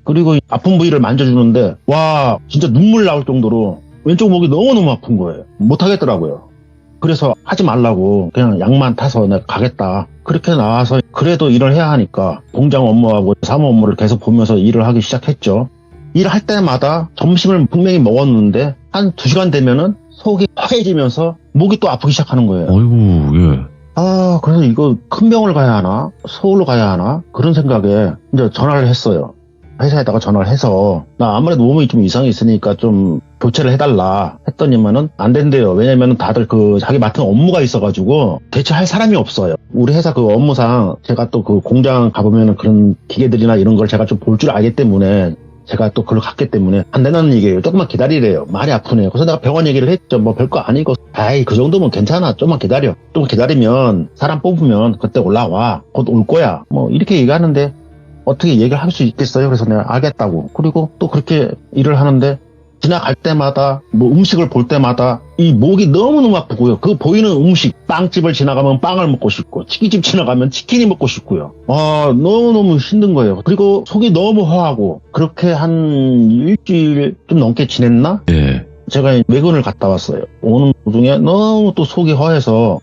그리고 아픈 부위를 만져주는데 와, 진짜 눈물 나올 정도로 왼쪽 목이 너무너무 아픈 거예요. 못하겠더라고요. 그래서 하지 말라고 그냥 약만 타서 내가 가겠다. 그렇게 나와서 그래도 일을 해야 하니까 공장 업무하고 사무 업무를 계속 보면서 일을 하기 시작했죠. 일할 때마다 점심을 분명히 먹었는데 한 2시간 되면은 속이 허해지면서 목이 또 아프기 시작하는 거예요. 아이고, 예. 그래서 이거 큰 병을 가야 하나? 서울로 가야 하나? 그런 생각에 이제 전화를 했어요. 회사에다가 전화를 해서 나 아무래도 몸이 좀 이상이 있으니까 좀 교체를 해달라 했더니만은 안 된대요. 왜냐면은 다들 자기 맡은 업무가 있어가지고 대체할 사람이 없어요. 우리 회사 그 업무상 제가 또 그 공장 가보면은 그런 기계들이나 이런 걸 제가 좀 볼 줄 알기 때문에 제가 또 그걸 갔기 때문에 안 된다는 얘기예요. 조금만 기다리래요. 많이 아프네요. 그래서 내가 병원 얘기를 했죠. 뭐 별거 아니고, 아이 그 정도면 괜찮아. 좀만 기다려. 좀 기다리면 사람 뽑으면 그때 올라와. 곧 올 거야. 뭐 이렇게 얘기하는데 어떻게 얘기를 할 수 있겠어요? 그래서 내가 알겠다고. 그리고 또 그렇게 일을 하는데 지나갈 때마다 뭐 음식을 볼 때마다 이 목이 너무너무 아프고요. 그 보이는 음식, 빵집을 지나가면 빵을 먹고 싶고, 치킨집 지나가면 치킨이 먹고 싶고요. 너무너무 힘든 거예요. 그리고 속이 너무 허하고, 그렇게 한 일주일 좀 넘게 지냈나? 예. 제가 외근을 갔다 왔어요. 오는 도중에 너무 또 속이 허해서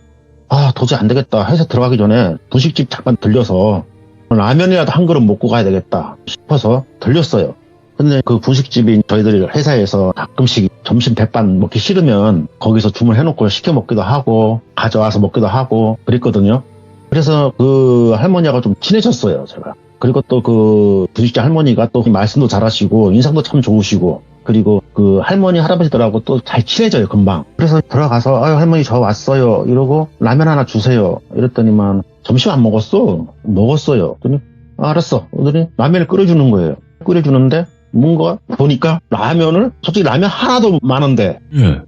도저히 안 되겠다 해서 들어가기 전에 분식집 잠깐 들려서 라면이라도 한 그릇 먹고 가야 되겠다 싶어서 들렸어요. 근데 그 분식집이 저희들이 회사에서 가끔씩 점심 백반 먹기 싫으면 거기서 주문해놓고 시켜 먹기도 하고 가져와서 먹기도 하고 그랬거든요. 그래서 그 할머니하고 좀 친해졌어요, 제가. 그리고 또 그 분식집 할머니가 또 말씀도 잘하시고 인상도 참 좋으시고, 그리고 그 할머니 할아버지들하고 또 잘 친해져요, 금방. 그래서 들어가서 할머니 저 왔어요 이러고 라면 하나 주세요 이랬더니만 점심 안 먹었어? 먹었어요. 그랬더니 알았어. 그러더니 라면을 끓여주는 거예요. 끓여주는데 뭔가 보니까 라면을, 솔직히 라면 하나도 많은데 예.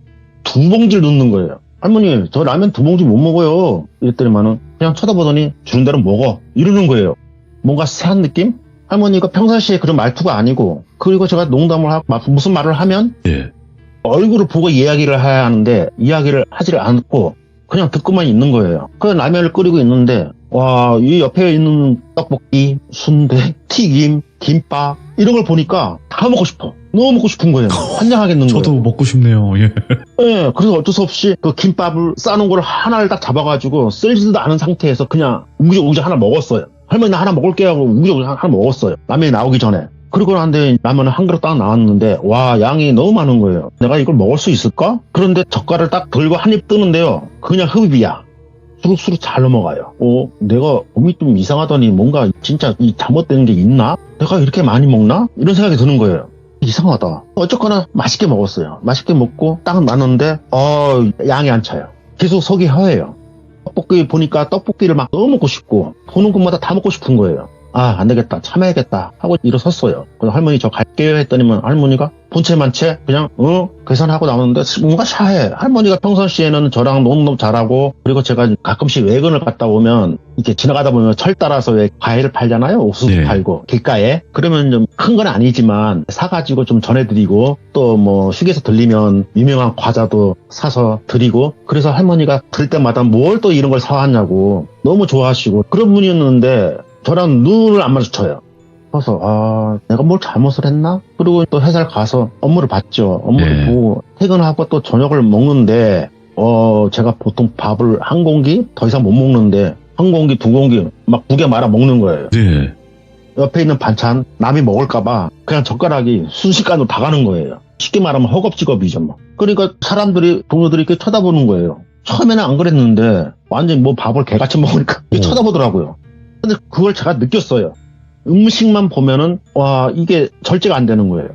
2봉지를 넣는 거예요. 할머니 저 라면 2봉지 못 먹어요 이랬더니만은 그냥 쳐다보더니 주는 대로 먹어 이러는 거예요. 뭔가 세한 느낌? 할머니가 평상시에 그런 말투가 아니고, 그리고 제가 농담을 하고 무슨 말을 하면 예. 얼굴을 보고 이야기를 해야 하는데 이야기를 하지를 않고 그냥 듣고만 있는 거예요. 그 라면을 끓이고 있는데 이 옆에 있는 떡볶이, 순대, 튀김, 김밥 이런 걸 보니까 다 먹고 싶어. 너무 먹고 싶은 거예요. 환장하겠는 거예요. 저도 먹고 싶네요. 예. 네, 그래서 어쩔 수 없이 그 김밥을 싸놓은 걸 하나를 딱 잡아가지고 쓸지도 않은 상태에서 그냥 우기적 하나 먹었어요. 할머니 나 하나 먹을게 하고 우기적 하나 먹었어요. 라면이 나오기 전에. 그리고 나는데 라면은 한 그릇 딱 나왔는데 양이 너무 많은 거예요. 내가 이걸 먹을 수 있을까? 그런데 젓갈을 딱 들고 한 입 뜨는데요. 그냥 흡입이야. 수룩수룩 잘 넘어가요. 내가 몸이 좀 이상하더니 뭔가 진짜 이 잘못된 게 있나? 내가 이렇게 많이 먹나? 이런 생각이 드는 거예요. 이상하다. 어쨌거나 맛있게 먹었어요. 맛있게 먹고 딱 놨는데 양이 안 차요. 계속 속이 허해요. 떡볶이 보니까 떡볶이를 막 너무 먹고 싶고 보는 곳마다 다 먹고 싶은 거예요. 안 되겠다, 참아야겠다 하고 일어섰어요. 그래서 할머니 저 갈게요 했더니만 할머니가 본체만체 그냥 계산하고 나오는데 뭔가 샤해. 할머니가 평상시에는 저랑 너무너무 잘하고, 그리고 제가 가끔씩 외근을 갔다 오면 이렇게 지나가다 보면 철 따라서 왜 과일을 팔잖아요. 옥수수 네. 팔고 길가에. 그러면 좀 큰 건 아니지만 사가지고 좀 전해드리고, 또 뭐 휴게소 들리면 유명한 과자도 사서 드리고, 그래서 할머니가 그럴 때마다 뭘 또 이런 걸 사왔냐고 너무 좋아하시고 그런 분이었는데 저랑 눈을 안 마주쳐요. 그래서 내가 뭘 잘못을 했나? 그리고 또 회사를 가서 업무를 봤죠. 업무를 네. 보고 퇴근하고 또 저녁을 먹는데 제가 보통 밥을 한 공기 더 이상 못 먹는데 한 공기 두 공기 막 2개 말아 먹는 거예요. 네. 옆에 있는 반찬 남이 먹을까봐 그냥 젓가락이 순식간으로 다 가는 거예요. 쉽게 말하면 허겁지겁이죠 뭐. 그러니까 사람들이, 동료들이 이렇게 쳐다보는 거예요. 처음에는 안 그랬는데 완전히 뭐 밥을 개같이 먹으니까 이렇게 쳐다보더라고요. 근데 그걸 제가 느꼈어요. 음식만 보면은 이게 절제가 안 되는 거예요.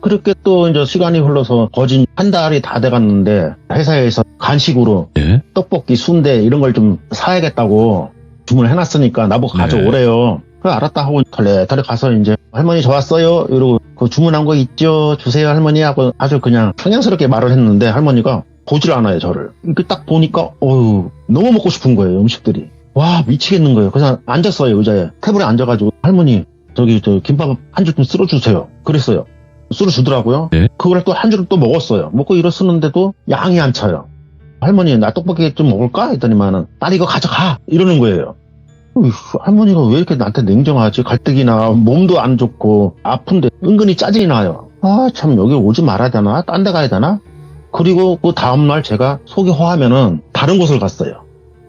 그렇게 또 이제 시간이 흘러서 거진 한 달이 다 돼갔는데 회사에서 간식으로 예. 떡볶이, 순대 이런 걸 좀 사야겠다고 주문을 해놨으니까 나보고 가져오래요. 그래 알았다 하고 털레털레 가서 이제 할머니 저 왔어요 이러고 그 주문한 거 있죠? 주세요 할머니 하고 아주 그냥 평양스럽게 말을 했는데 할머니가 보질 않아요 저를. 이렇게 딱 보니까 너무 먹고 싶은 거예요 음식들이. 와 미치겠는 거예요. 그래서 앉았어요 의자에. 테이블에 앉아가지고 할머니 저기 저 김밥 한 줄 좀 쓸어주세요 그랬어요. 쓸어주더라고요. 네. 그걸 또 한 줄을 또 먹었어요. 먹고 일어서는데도 양이 안 차요. 할머니 나 떡볶이 좀 먹을까? 했더니만은 빨리 이거 가져가 이러는 거예요. 할머니가 왜 이렇게 나한테 냉정하지? 가뜩이나 몸도 안 좋고 아픈데 은근히 짜증이 나요. 참 여기 오지 말아야 되나? 딴 데 가야 되나? 그리고 그 다음날 제가 속이 허하면은 다른 곳을 갔어요.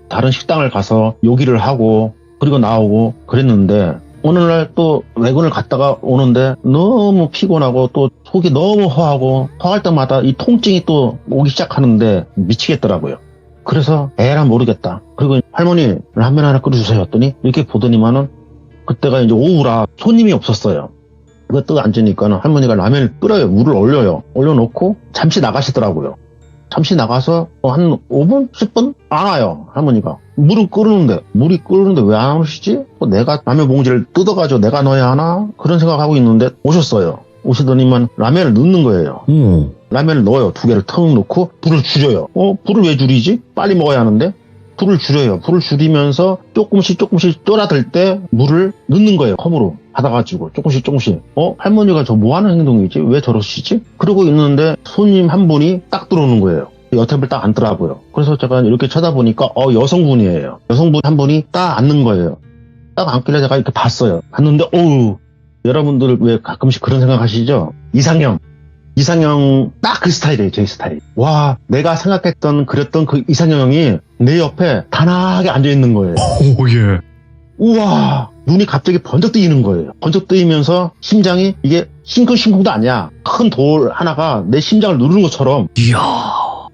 다른 식당을 가서 요기를 하고 그리고 나오고 그랬는데, 어느 날 또 외근을 갔다가 오는데 너무 피곤하고 또 속이 너무 허하고 허할 때마다 이 통증이 또 오기 시작하는데 미치겠더라고요. 그래서 에라 모르겠다. 그리고 할머니 라면 하나 끓여주세요 했더니 이렇게 보더니만은 그때가 이제 오후라 손님이 없었어요. 그거 또 앉으니까는 할머니가 라면을 끓여요. 물을 올려요. 올려놓고 잠시 나가시더라고요. 잠시 나가서 한 5분? 10분? 안 와요, 할머니가. 물이 끓는데 왜 안 오시지? 또 내가 라면 봉지를 뜯어가지고 내가 넣어야 하나? 그런 생각하고 있는데 오셨어요. 오시더니만 라면을 넣는 거예요. 라면을 넣어요. 2개를 턱 넣고 불을 줄여요. 불을 왜 줄이지? 빨리 먹어야 하는데 불을 줄여요. 불을 줄이면서 조금씩 쫄아들 때 물을 넣는 거예요. 컵으로 받아가지고 조금씩. 할머니가 저 뭐 하는 행동이지? 왜 저러시지? 그러고 있는데 손님 한 분이 딱 들어오는 거예요. 여탭을 딱 앉더라고요. 그래서 제가 이렇게 쳐다보니까 여성분이에요. 여성분 한 분이 딱 앉는 거예요. 딱 앉길래 제가 이렇게 봤어요. 봤는데 여러분들 왜 가끔씩 그런 생각 하시죠? 이상형 딱 그 스타일이에요. 제 스타일. 와, 내가 생각했던 그렸던 그 이상형이 내 옆에 단아하게 앉아있는 거예요. 예. 우와, 눈이 갑자기 번쩍 뜨이는 거예요. 번쩍 뜨이면서 심장이 이게 싱쿵싱쿵도 아니야. 큰 돌 하나가 내 심장을 누르는 것처럼 이야.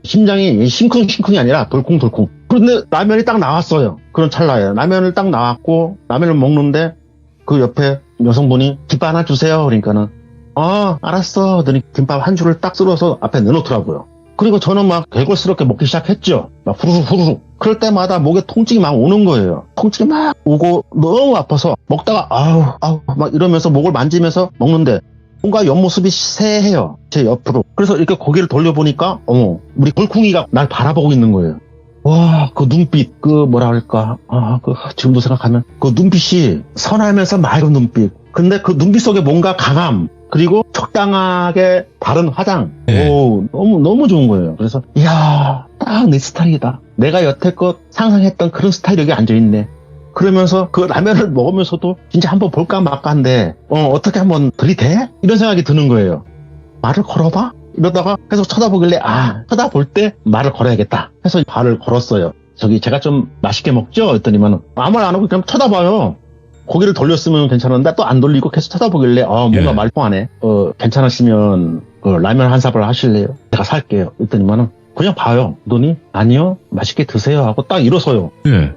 심장이 싱쿵싱쿵이 아니라 돌쿵돌쿵. 그런데 라면이 딱 나왔어요. 그런 찰나에 라면을 딱 나왔고 라면을 먹는데 그 옆에 여성분이 김밥 하나 주세요. 그러니까는 알았어. 하더니 김밥 한 줄을 딱 쓸어서 앞에 내놓더라고요. 그리고 저는 막 개걸스럽게 먹기 시작했죠. 막 후루룩. 그럴 때마다 목에 통증이 막 오는 거예요. 통증이 막 오고 너무 아파서 먹다가 아우 막 이러면서 목을 만지면서 먹는데 뭔가 옆모습이 새해요. 제 옆으로. 그래서 이렇게 고개를 돌려보니까 우리 돌쿵이가 날 바라보고 있는 거예요. 와, 그 눈빛, 뭐라 그럴까. 지금도 생각하면 그 눈빛이 선하면서 맑은 눈빛. 근데 그 눈빛 속에 뭔가 강함. 그리고 적당하게 바른 화장. 네. 너무 좋은 거예요. 그래서, 이야, 딱 내 스타일이다. 내가 여태껏 상상했던 그런 스타일이 여기 앉아있네. 그러면서 그 라면을 먹으면서도 진짜 한번 볼까 말까인데, 어떻게 한번 들이대? 이런 생각이 드는 거예요. 말을 걸어봐? 이러다가 계속 쳐다보길래, 쳐다볼 때 말을 걸어야겠다. 해서 말을 걸었어요. 제가 좀 맛있게 먹죠? 했더니만, 아무 말 안 하고 그냥 쳐다봐요. 고개를 돌렸으면 괜찮은데 또 안 돌리고 계속 쳐다보길래 뭔가 말통하네. 괜찮으시면 라면 한 사발 하실래요? 제가 살게요. 했더니만은 그냥 봐요. 그러더니 아니요, 맛있게 드세요 하고 딱 일어서요. 예.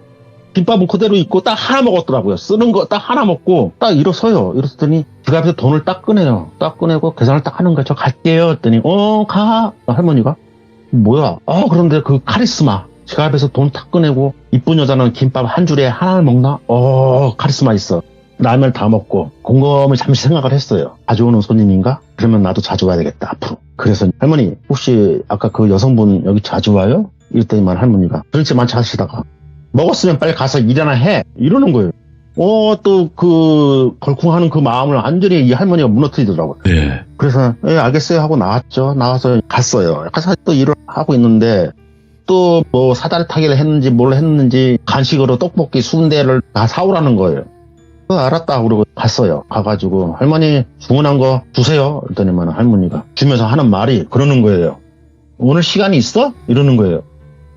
김밥은 그대로 있고 딱 하나 먹었더라고요. 쓰는 거 딱 하나 먹고 딱 일어서요. 일어섰더니 지갑에서 돈을 딱 꺼내요. 딱 꺼내고 계산을 딱 하는 거예요. 저 갈게요. 했더니 가. 할머니가 뭐야? 그런데 그 카리스마. 지갑에서 돈 탁 꺼내고 이쁜 여자는 김밥 한 줄에 하나를 먹나? 카리스마 있어. 라면 다 먹고 곰곰이 잠시 생각을 했어요. 자주 오는 손님인가? 그러면 나도 자주 와야 되겠다 앞으로. 그래서 할머니 혹시 아까 그 여성분 여기 자주 와요? 이랬더니만 할머니가 그렇지 많지 하시다가 먹었으면 빨리 가서 일이나 해 이러는 거예요. 또 그 걸쿵하는 그 마음을 완전히 이 할머니가 무너뜨리더라고요. 예. 그래서 알겠어요 하고 나왔죠. 나와서 갔어요. 가서 또 일을 하고 있는데 또 뭐 사다리 타기를 했는지 뭘 했는지 간식으로 떡볶이 순대를 다 사오라는 거예요. 알았다 그러고 갔어요. 가가지고 할머니 주문한 거 주세요. 그랬더니만 할머니가 주면서 하는 말이 그러는 거예요. 오늘 시간이 있어? 이러는 거예요.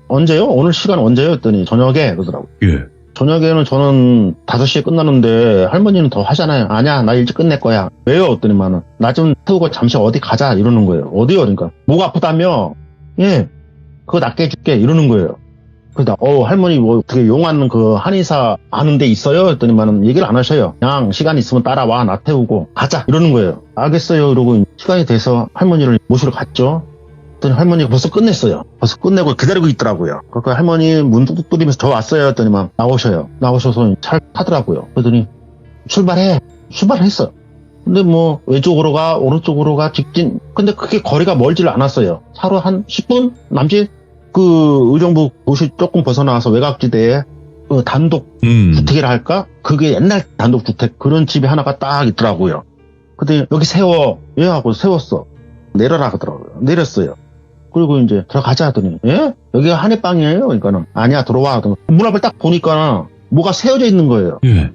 언제요? 오늘 시간 언제요? 했더니 저녁에 그러더라고요. 예. 저녁에는 저는 5시에 끝나는데 할머니는 더 하잖아요. 아니야 나 일찍 끝낼 거야. 왜요? 했더니만은 나 좀 태우고 잠시 어디 가자 이러는 거예요. 어디요? 그러니까 목 아프다며? 예. 그거 낫게 해줄게 이러는 거예요. 그러다 할머니 뭐 어떻게 용한 그 한의사 아는 데 있어요? 했더니만은 얘기를 안 하셔요. 그냥 시간 있으면 따라와 나 태우고 가자 이러는 거예요. 알겠어요 이러고 시간이 돼서 할머니를 모시러 갔죠. 그랬더니 할머니가 벌써 끝냈어요. 벌써 끝내고 기다리고 있더라고요. 그러니까 할머니 문 뚝뚝 뚫리면서 저 왔어요 했더니만 나오셔요. 나오셔서 차를 타더라고요. 그러더니 출발을 했어요. 근데 뭐 왼쪽으로 가 오른쪽으로 가 직진. 근데 그게 거리가 멀지를 않았어요. 차로 한 10분 남짓. 그 의정부 도시 조금 벗어나와서 외곽지대에 단독 주택이라 할까? 그게 옛날 단독 주택 그런 집이 하나가 딱 있더라고요. 근데 여기 세워. 예 하고 세웠어. 내려라 하더라고요. 내렸어요. 그리고 이제 들어가자 하더니 예? 여기가 한의빵이에요? 그러니까는 아니야 들어와 하더니 문 앞을 딱 보니까 뭐가 세워져 있는 거예요. 예.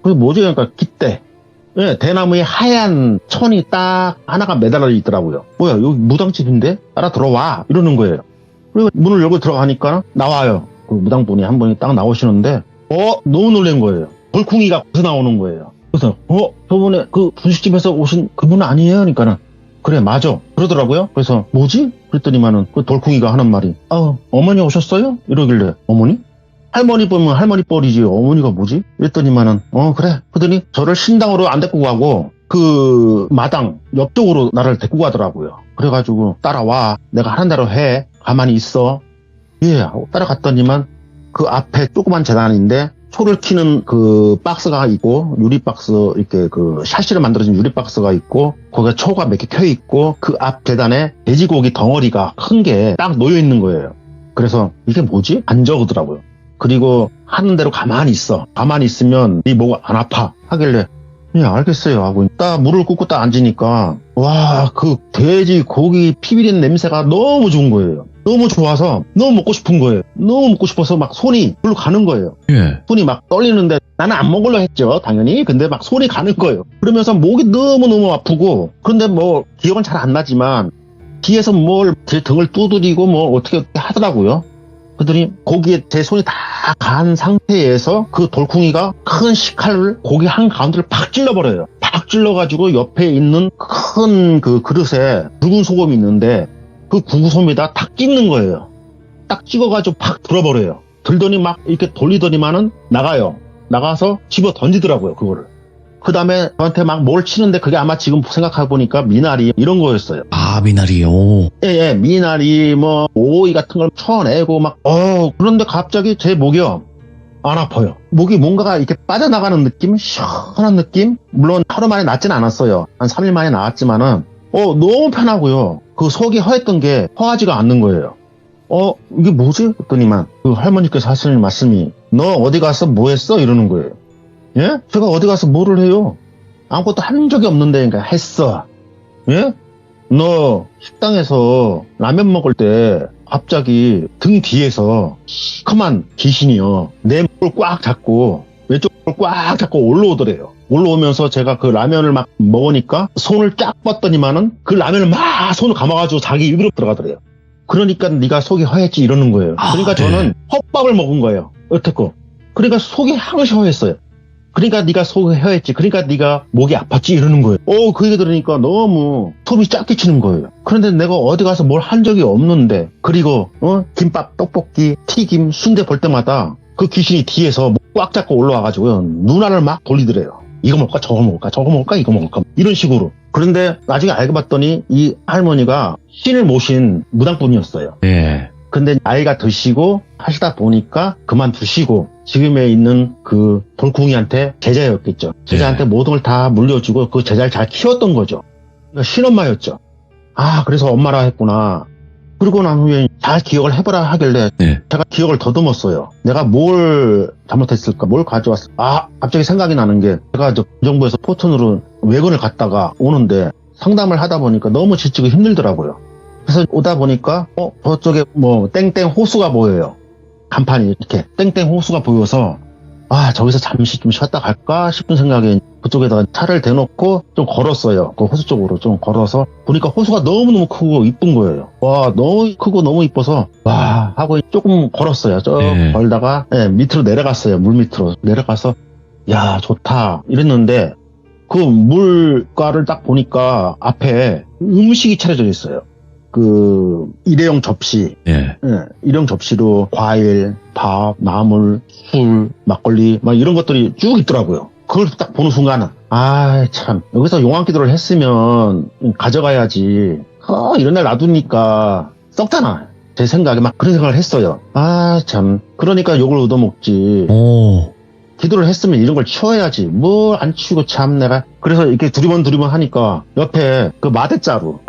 그게 뭐지? 그러니까 깃대. 예, 대나무에 하얀 천이 딱 하나가 매달려 있더라고요. 뭐야 여기 무당집인데? 따라 들어와 이러는 거예요. 그리고 문을 열고 들어가니까 나와요. 그 무당분이 한 분이 딱 나오시는데 너무 놀란 거예요. 돌쿵이가 거기서 나오는 거예요. 그래서 저번에 그 분식집에서 오신 그분 아니에요? 그러니까는 그래 맞아 그러더라고요. 그래서 뭐지? 그랬더니만은 그 돌쿵이가 하는 말이 어머니 오셨어요? 이러길래 어머니? 할머니 보면 할머니 뻘이지 어머니가 뭐지? 이랬더니만은 그래. 그러더니 저를 신당으로 안 데리고 가고 그 마당 옆쪽으로 나를 데리고 가더라고요. 그래가지고 따라와 내가 하는 대로 해 가만히 있어. 예, 하고 따라갔더니만 그 앞에 조그만 재단인데 소를 키는 그 박스가 있고, 유리 박스, 이렇게 그 샤시로 만들어진 유리 박스가 있고, 거기에 초가 몇 개 켜 있고, 그 앞 계단에 돼지고기 덩어리가 큰 게 딱 놓여 있는 거예요. 그래서 이게 뭐지? 안 적으더라고요. 그리고 하는 대로 가만히 있어. 가만히 있으면 네 목 안 아파. 하길래, 예, 알겠어요. 하고 딱 물을 굽고 딱 앉으니까, 와, 그 돼지고기 피비린 냄새가 너무 좋은 거예요. 너무 좋아서 너무 먹고 싶은 거예요. 너무 먹고 싶어서 막 손이 불로 가는 거예요. 예. 손이 막 떨리는데 나는 안 먹으려 했죠, 당연히. 근데 막 손이 가는 거예요. 그러면서 목이 너무너무 아프고, 그런데 뭐 기억은 잘 안 나지만 뒤에서 뭘 제 등을 두드리고 뭐 어떻게 하더라고요. 그러더니 고기에 제 손이 다 간 상태에서 그 돌쿵이가 큰 식칼을 고기 한 가운데를 팍 찔러버려요. 팍 찔러가지고 옆에 있는 큰 그 그릇에 붉은 소금이 있는데 그 구구솜에다 탁 찍는 거예요. 딱 찍어가지고 팍 들어버려요. 들더니 막 이렇게 돌리더니만은 나가요. 나가서 집어 던지더라고요, 그거를. 그 다음에 저한테 막 뭘 치는데 그게 아마 지금 생각해보니까 미나리 이런 거였어요. 아, 미나리요. 예, 미나리, 뭐, 오이 같은 걸 쳐내고 막, 그런데 갑자기 제 목이요. 안 아파요. 목이 뭔가가 이렇게 빠져나가는 느낌? 시원한 느낌? 물론 하루 만에 낫진 않았어요. 한 3일 만에 나았지만은, 너무 편하고요. 그 속이 허했던 게 허하지가 않는 거예요. 이게 뭐지? 했더니만, 그 할머니께서 하시는 말씀이, 너 어디 가서 뭐 했어? 이러는 거예요. 예? 제가 어디 가서 뭐를 해요? 아무것도 한 적이 없는데, 그러니까 했어. 예? 너 식당에서 라면 먹을 때 갑자기 등 뒤에서 시커먼 귀신이요. 내 목을 꽉 잡고 왼쪽을 꽉 잡고 올라오더래요. 올라오면서 제가 그 라면을 막 먹으니까 손을 쫙 뻗더니만은 그 라면을 막 손을 감아가지고 자기 입으로 들어가더래요. 그러니까 네가 속이 허했지 이러는 거예요. 그러니까 저는 헛밥을 먹은 거예요. 어떻고? 그러니까 속이 항시 허했어요. 그러니까 네가 속이 허했지. 그러니까 네가 목이 아팠지 이러는 거예요. 그 얘기 들으니까 너무 속이 쫙 끼치는 거예요. 그런데 내가 어디 가서 뭘 한 적이 없는데, 그리고 김밥, 떡볶이, 튀김, 순대 볼 때마다 그 귀신이 뒤에서 목 꽉 잡고 올라와가지고요. 눈알을 막 돌리더래요. 이거 먹을까 저거 먹을까 저거 먹을까 이거 먹을까 이런 식으로. 그런데 나중에 알고 봤더니 이 할머니가 신을 모신 무당분이었어요. 예. 근데 나이가 드시고 하시다 보니까 그만두시고 지금에 있는 그 돌쿵이한테 제자였겠죠. 제자한테 모든 걸 다 물려주고 그 제자를 잘 키웠던 거죠. 그러니까 신엄마였죠. 그래서 엄마라 했구나. 그리고 난 후에 잘 기억을 해보라 하길래 제가 기억을 더듬었어요. 내가 뭘 잘못했을까? 뭘 가져왔을까? 갑자기 생각이 나는 게 제가 정부에서 포천으로 외근을 갔다가 오는데 상담을 하다 보니까 너무 지치고 힘들더라고요. 그래서 오다 보니까 저쪽에 뭐 땡땡 호수가 보여요. 간판이 이렇게 땡땡 호수가 보여서 저기서 잠시 좀 쉬었다 갈까 싶은 생각에 그쪽에다가 차를 대놓고 좀 걸었어요. 그 호수 쪽으로 좀 걸어서 보니까 호수가 너무너무 크고 이쁜 거예요. 와, 너무 크고 너무 이뻐서 하고 조금 걸었어요. 걸다가 밑으로 내려갔어요. 물 밑으로 내려가서 야, 좋다 이랬는데 그 물가를 딱 보니까 앞에 음식이 차려져 있어요. 그 일회용 접시, 일회용 접시로 과일, 밥, 나물, 술, 막걸리 막 이런 것들이 쭉 있더라고요. 그걸 딱 보는 순간은 참 여기서 용왕기도를 했으면 가져가야지. 이런 날 놔두니까 썩잖아. 제 생각에 막 그런 생각을 했어요. 참 그러니까 욕을 얻어먹지. 기도를 했으면 이런 걸 치워야지. 뭘 안 치우고 참 내가. 그래서 이렇게 두리번 하니까 옆에 그 마대자루.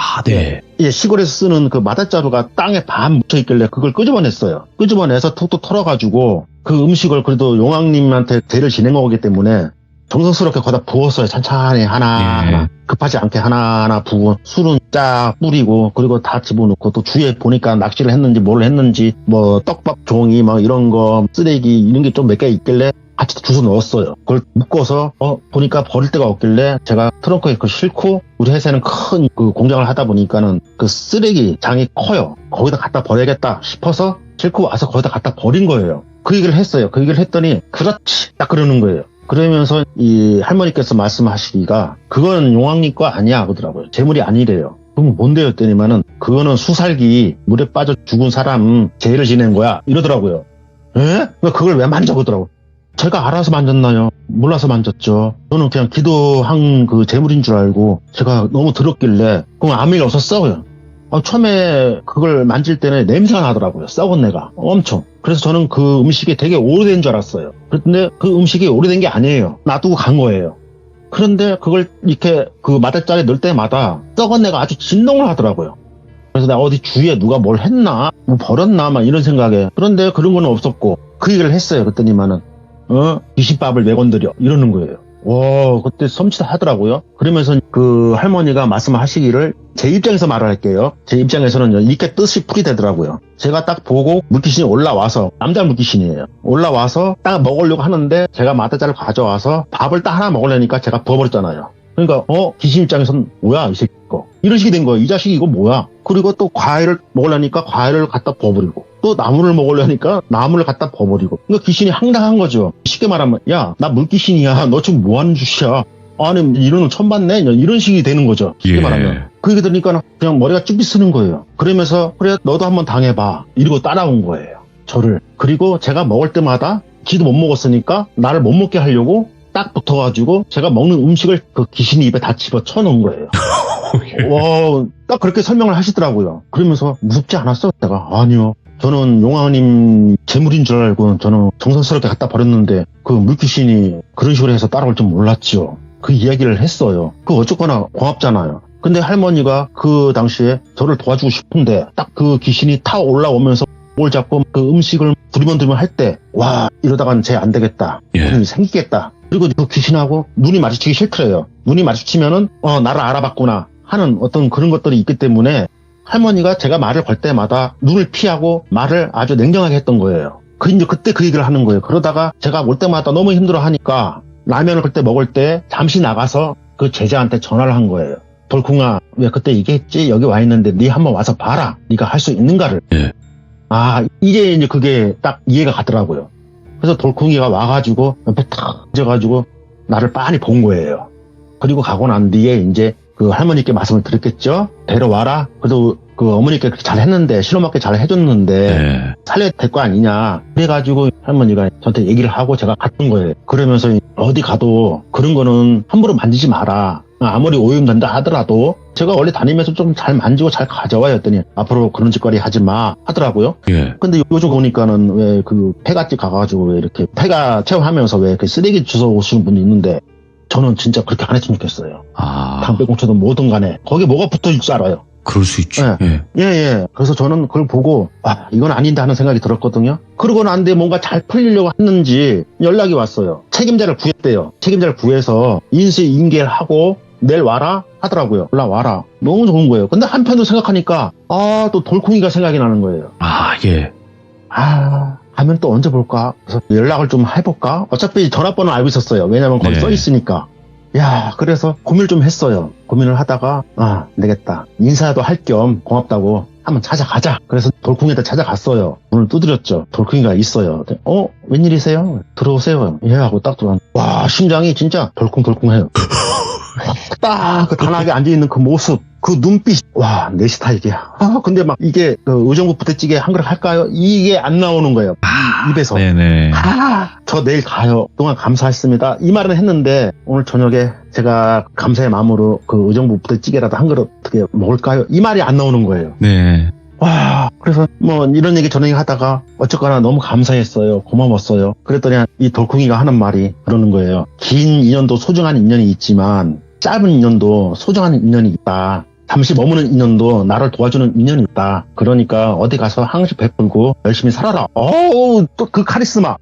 시골에서 쓰는 그 마대자루가 땅에 반 묻혀 있길래 그걸 끄집어냈어요. 끄집어내서 톡톡 털어가지고 그 음식을 그래도 용왕님한테 대를 지낸 거기 때문에 정성스럽게 거기다 부었어요. 천천히 하나하나. 급하지 않게 하나하나 부고 술은 쫙 뿌리고 그리고 다 집어넣고 또 주위에 보니까 낚시를 했는지 뭘 했는지 뭐 떡밥 종이 막 이런 거 쓰레기 이런 게 좀 몇 개 있길래 같이 주워 넣었어요. 그걸 묶어서 보니까 버릴 데가 없길래 제가 트렁크에 그걸 싣고 우리 회사는 큰 그 공장을 하다 보니까는 그 쓰레기 장이 커요. 거기다 갖다 버려야겠다 싶어서 싣고 와서 거기다 갖다 버린 거예요. 그 얘기를 했어요. 그 얘기를 했더니 그렇지 딱 그러는 거예요. 그러면서 이 할머니께서 말씀하시기가 그건 용왕님 거 아니야 그러더라고요. 재물이 아니래요. 그럼 뭔데요 했더니만은 그거는 수살기 물에 빠져 죽은 사람 제를 지낸 거야 이러더라고요. 그걸 왜 만져 그러더라고요. 제가 알아서 만졌나요? 몰라서 만졌죠. 저는 그냥 기도한 그 재물인 줄 알고 제가 너무 들었길래 그럼 아무 일 없었어요. 처음에 그걸 만질 때는 냄새가 나더라고요. 썩은 내가 엄청. 그래서 저는 그 음식이 되게 오래된 줄 알았어요. 그런데 그 음식이 오래된 게 아니에요. 놔두고 간 거예요. 그런데 그걸 이렇게 그 마대자리에 넣을 때마다 썩은 내가 아주 진동을 하더라고요. 그래서 내가 어디 주위에 누가 뭘 했나, 뭐 버렸나, 막 이런 생각에. 그런데 그런 건 없었고, 그 얘기를 했어요. 그랬더니만은, 귀신밥을 왜 건드려? 이러는 거예요. 와, 그때 섬찟하더라고요. 그러면서 그 할머니가 말씀하시기를, 제 입장에서 말을 할게요. 제 입장에서는 이렇게 뜻이 풀이되더라고요. 제가 딱 보고 물귀신이 올라와서, 남자 물귀신이에요. 올라와서 딱 먹으려고 하는데, 제가 마대자를 가져와서 밥을 딱 하나 먹으려니까 제가 부어버렸잖아요. 그러니까 귀신 입장에서는 뭐야 이 새끼 거 이런 식이 된 거예요. 이 자식이 이거 뭐야. 그리고 또 과일을 먹으려니까 과일을 갖다 부어버리고 또 나무를 먹으려니까 나무를 갖다 부어버리고. 그러니까 귀신이 황당한 거죠. 쉽게 말하면 야 나 물귀신이야 너 지금 뭐하는 짓이야. 아니 이런 거 처음 봤네 이런 식이 되는 거죠. 쉽게 말하면. 그 얘기 들으니까 그냥 머리가 쭈뼛 쓰는 거예요. 그러면서 그래 너도 한번 당해봐 이러고 따라온 거예요. 저를. 그리고 제가 먹을 때마다 지도 못 먹었으니까 나를 못 먹게 하려고 딱 붙어가지고 제가 먹는 음식을 그 귀신이 입에 다 집어쳐 넣은 거예요. 와, 딱 그렇게 설명을 하시더라고요. 그러면서 무섭지 않았어? 내가 아니요. 저는 용왕님 재물인 줄 알고 저는 정성스럽게 갖다 버렸는데 그 물귀신이 그런 식으로 해서 따라올 줄 몰랐죠. 그 이야기를 했어요. 그 어쨌거나 고맙잖아요. 근데 할머니가 그 당시에 저를 도와주고 싶은데 딱 그 귀신이 타 올라오면서 뭘 잡고 그 음식을 두리번두리번 할 때 와 이러다간 쟤 안 되겠다. 무슨 일이 생기겠다. 그리고 그 귀신하고 눈이 마주치기 싫더래요. 눈이 마주치면은 나를 알아봤구나 하는 어떤 그런 것들이 있기 때문에 할머니가 제가 말을 걸 때마다 눈을 피하고 말을 아주 냉정하게 했던 거예요. 이제 그때 그 얘기를 하는 거예요. 그러다가 제가 올 때마다 너무 힘들어 하니까 라면을 그때 먹을 때 잠시 나가서 그 제자한테 전화를 한 거예요. 돌쿵아 왜 그때 얘기했지? 여기 와 있는데 네 한번 와서 봐라. 네가 할 수 있는가를. 이게 이제 그게 딱 이해가 가더라고요. 그래서 돌쿵이가 와가지고 옆에 탁 앉아가지고 나를 빤히 본 거예요. 그리고 가고 난 뒤에 이제 그 할머니께 말씀을 드렸겠죠. 데려와라. 그래도 그 어머니께 그렇게 잘 했는데 실험맞게 잘 해줬는데 살려야 될 거 아니냐. 그래가지고 할머니가 저한테 얘기를 하고 제가 갔던 거예요. 그러면서 어디 가도 그런 거는 함부로 만지지 마라. 아무리 오염된다 하더라도 제가 원래 다니면서 좀 잘 만지고 잘 가져와요 했더니 앞으로 그런 짓거리 하지 마 하더라고요. 근데 요즘 보니까는 왜 그 폐가집 가가지고 왜 이렇게 폐가 체험하면서 왜 그 쓰레기 주워 오시는 분이 있는데 저는 진짜 그렇게 안 했으면 좋겠어요. 담배꽁초든 뭐든 간에 거기에 뭐가 붙어있을 줄 알아요. 그럴 수 있죠. 예. 그래서 저는 그걸 보고 이건 아닌데 하는 생각이 들었거든요. 그러고 난 뒤에 뭔가 잘 풀리려고 했는지 연락이 왔어요. 책임자를 구했대요. 책임자를 구해서 인수인계를 하고 내일 와라 하더라고요. 올라와라. 너무 좋은 거예요. 근데 한편으로 생각하니까 또 돌콩이가 생각이 나는 거예요. 가면 또 언제 볼까? 그래서 연락을 좀 해볼까? 어차피 전화번호 알고 있었어요. 왜냐면 거기 써 있으니까. 그래서 고민을 좀 했어요. 고민을 하다가 안 되겠다. 인사도 할 겸 고맙다고 한번 찾아가자. 그래서 돌콩이한테 찾아갔어요. 문을 두드렸죠. 돌콩이가 있어요. 웬일이세요? 들어오세요. 하고 딱 들어왔는데 와 심장이 진짜 덜컹덜컹해요. 딱 그 단아하게 앉아있는 그 모습, 그 눈빛, 와, 내 스타일이야. 근데 막 이게 그 의정부 부대찌개 한 그릇 할까요? 이게 안 나오는 거예요. 입에서. 저 내일 가요. 그동안 감사했습니다. 이 말은 했는데 오늘 저녁에 제가 감사의 마음으로 그 의정부 부대찌개라도 한 그릇 어떻게 먹을까요? 이 말이 안 나오는 거예요. 와, 그래서 뭐 이런 얘기 저런 얘기 하다가 어쨌거나 너무 감사했어요. 고마웠어요. 그랬더니 이 돌콩이가 하는 말이 그러는 거예요. 긴 인연도 소중한 인연이 있지만 짧은 인연도 소중한 인연이 있다. 잠시 머무는 인연도 나를 도와주는 인연이 있다. 그러니까 어디 가서 항시 베풀고 열심히 살아라. 또 그 카리스마.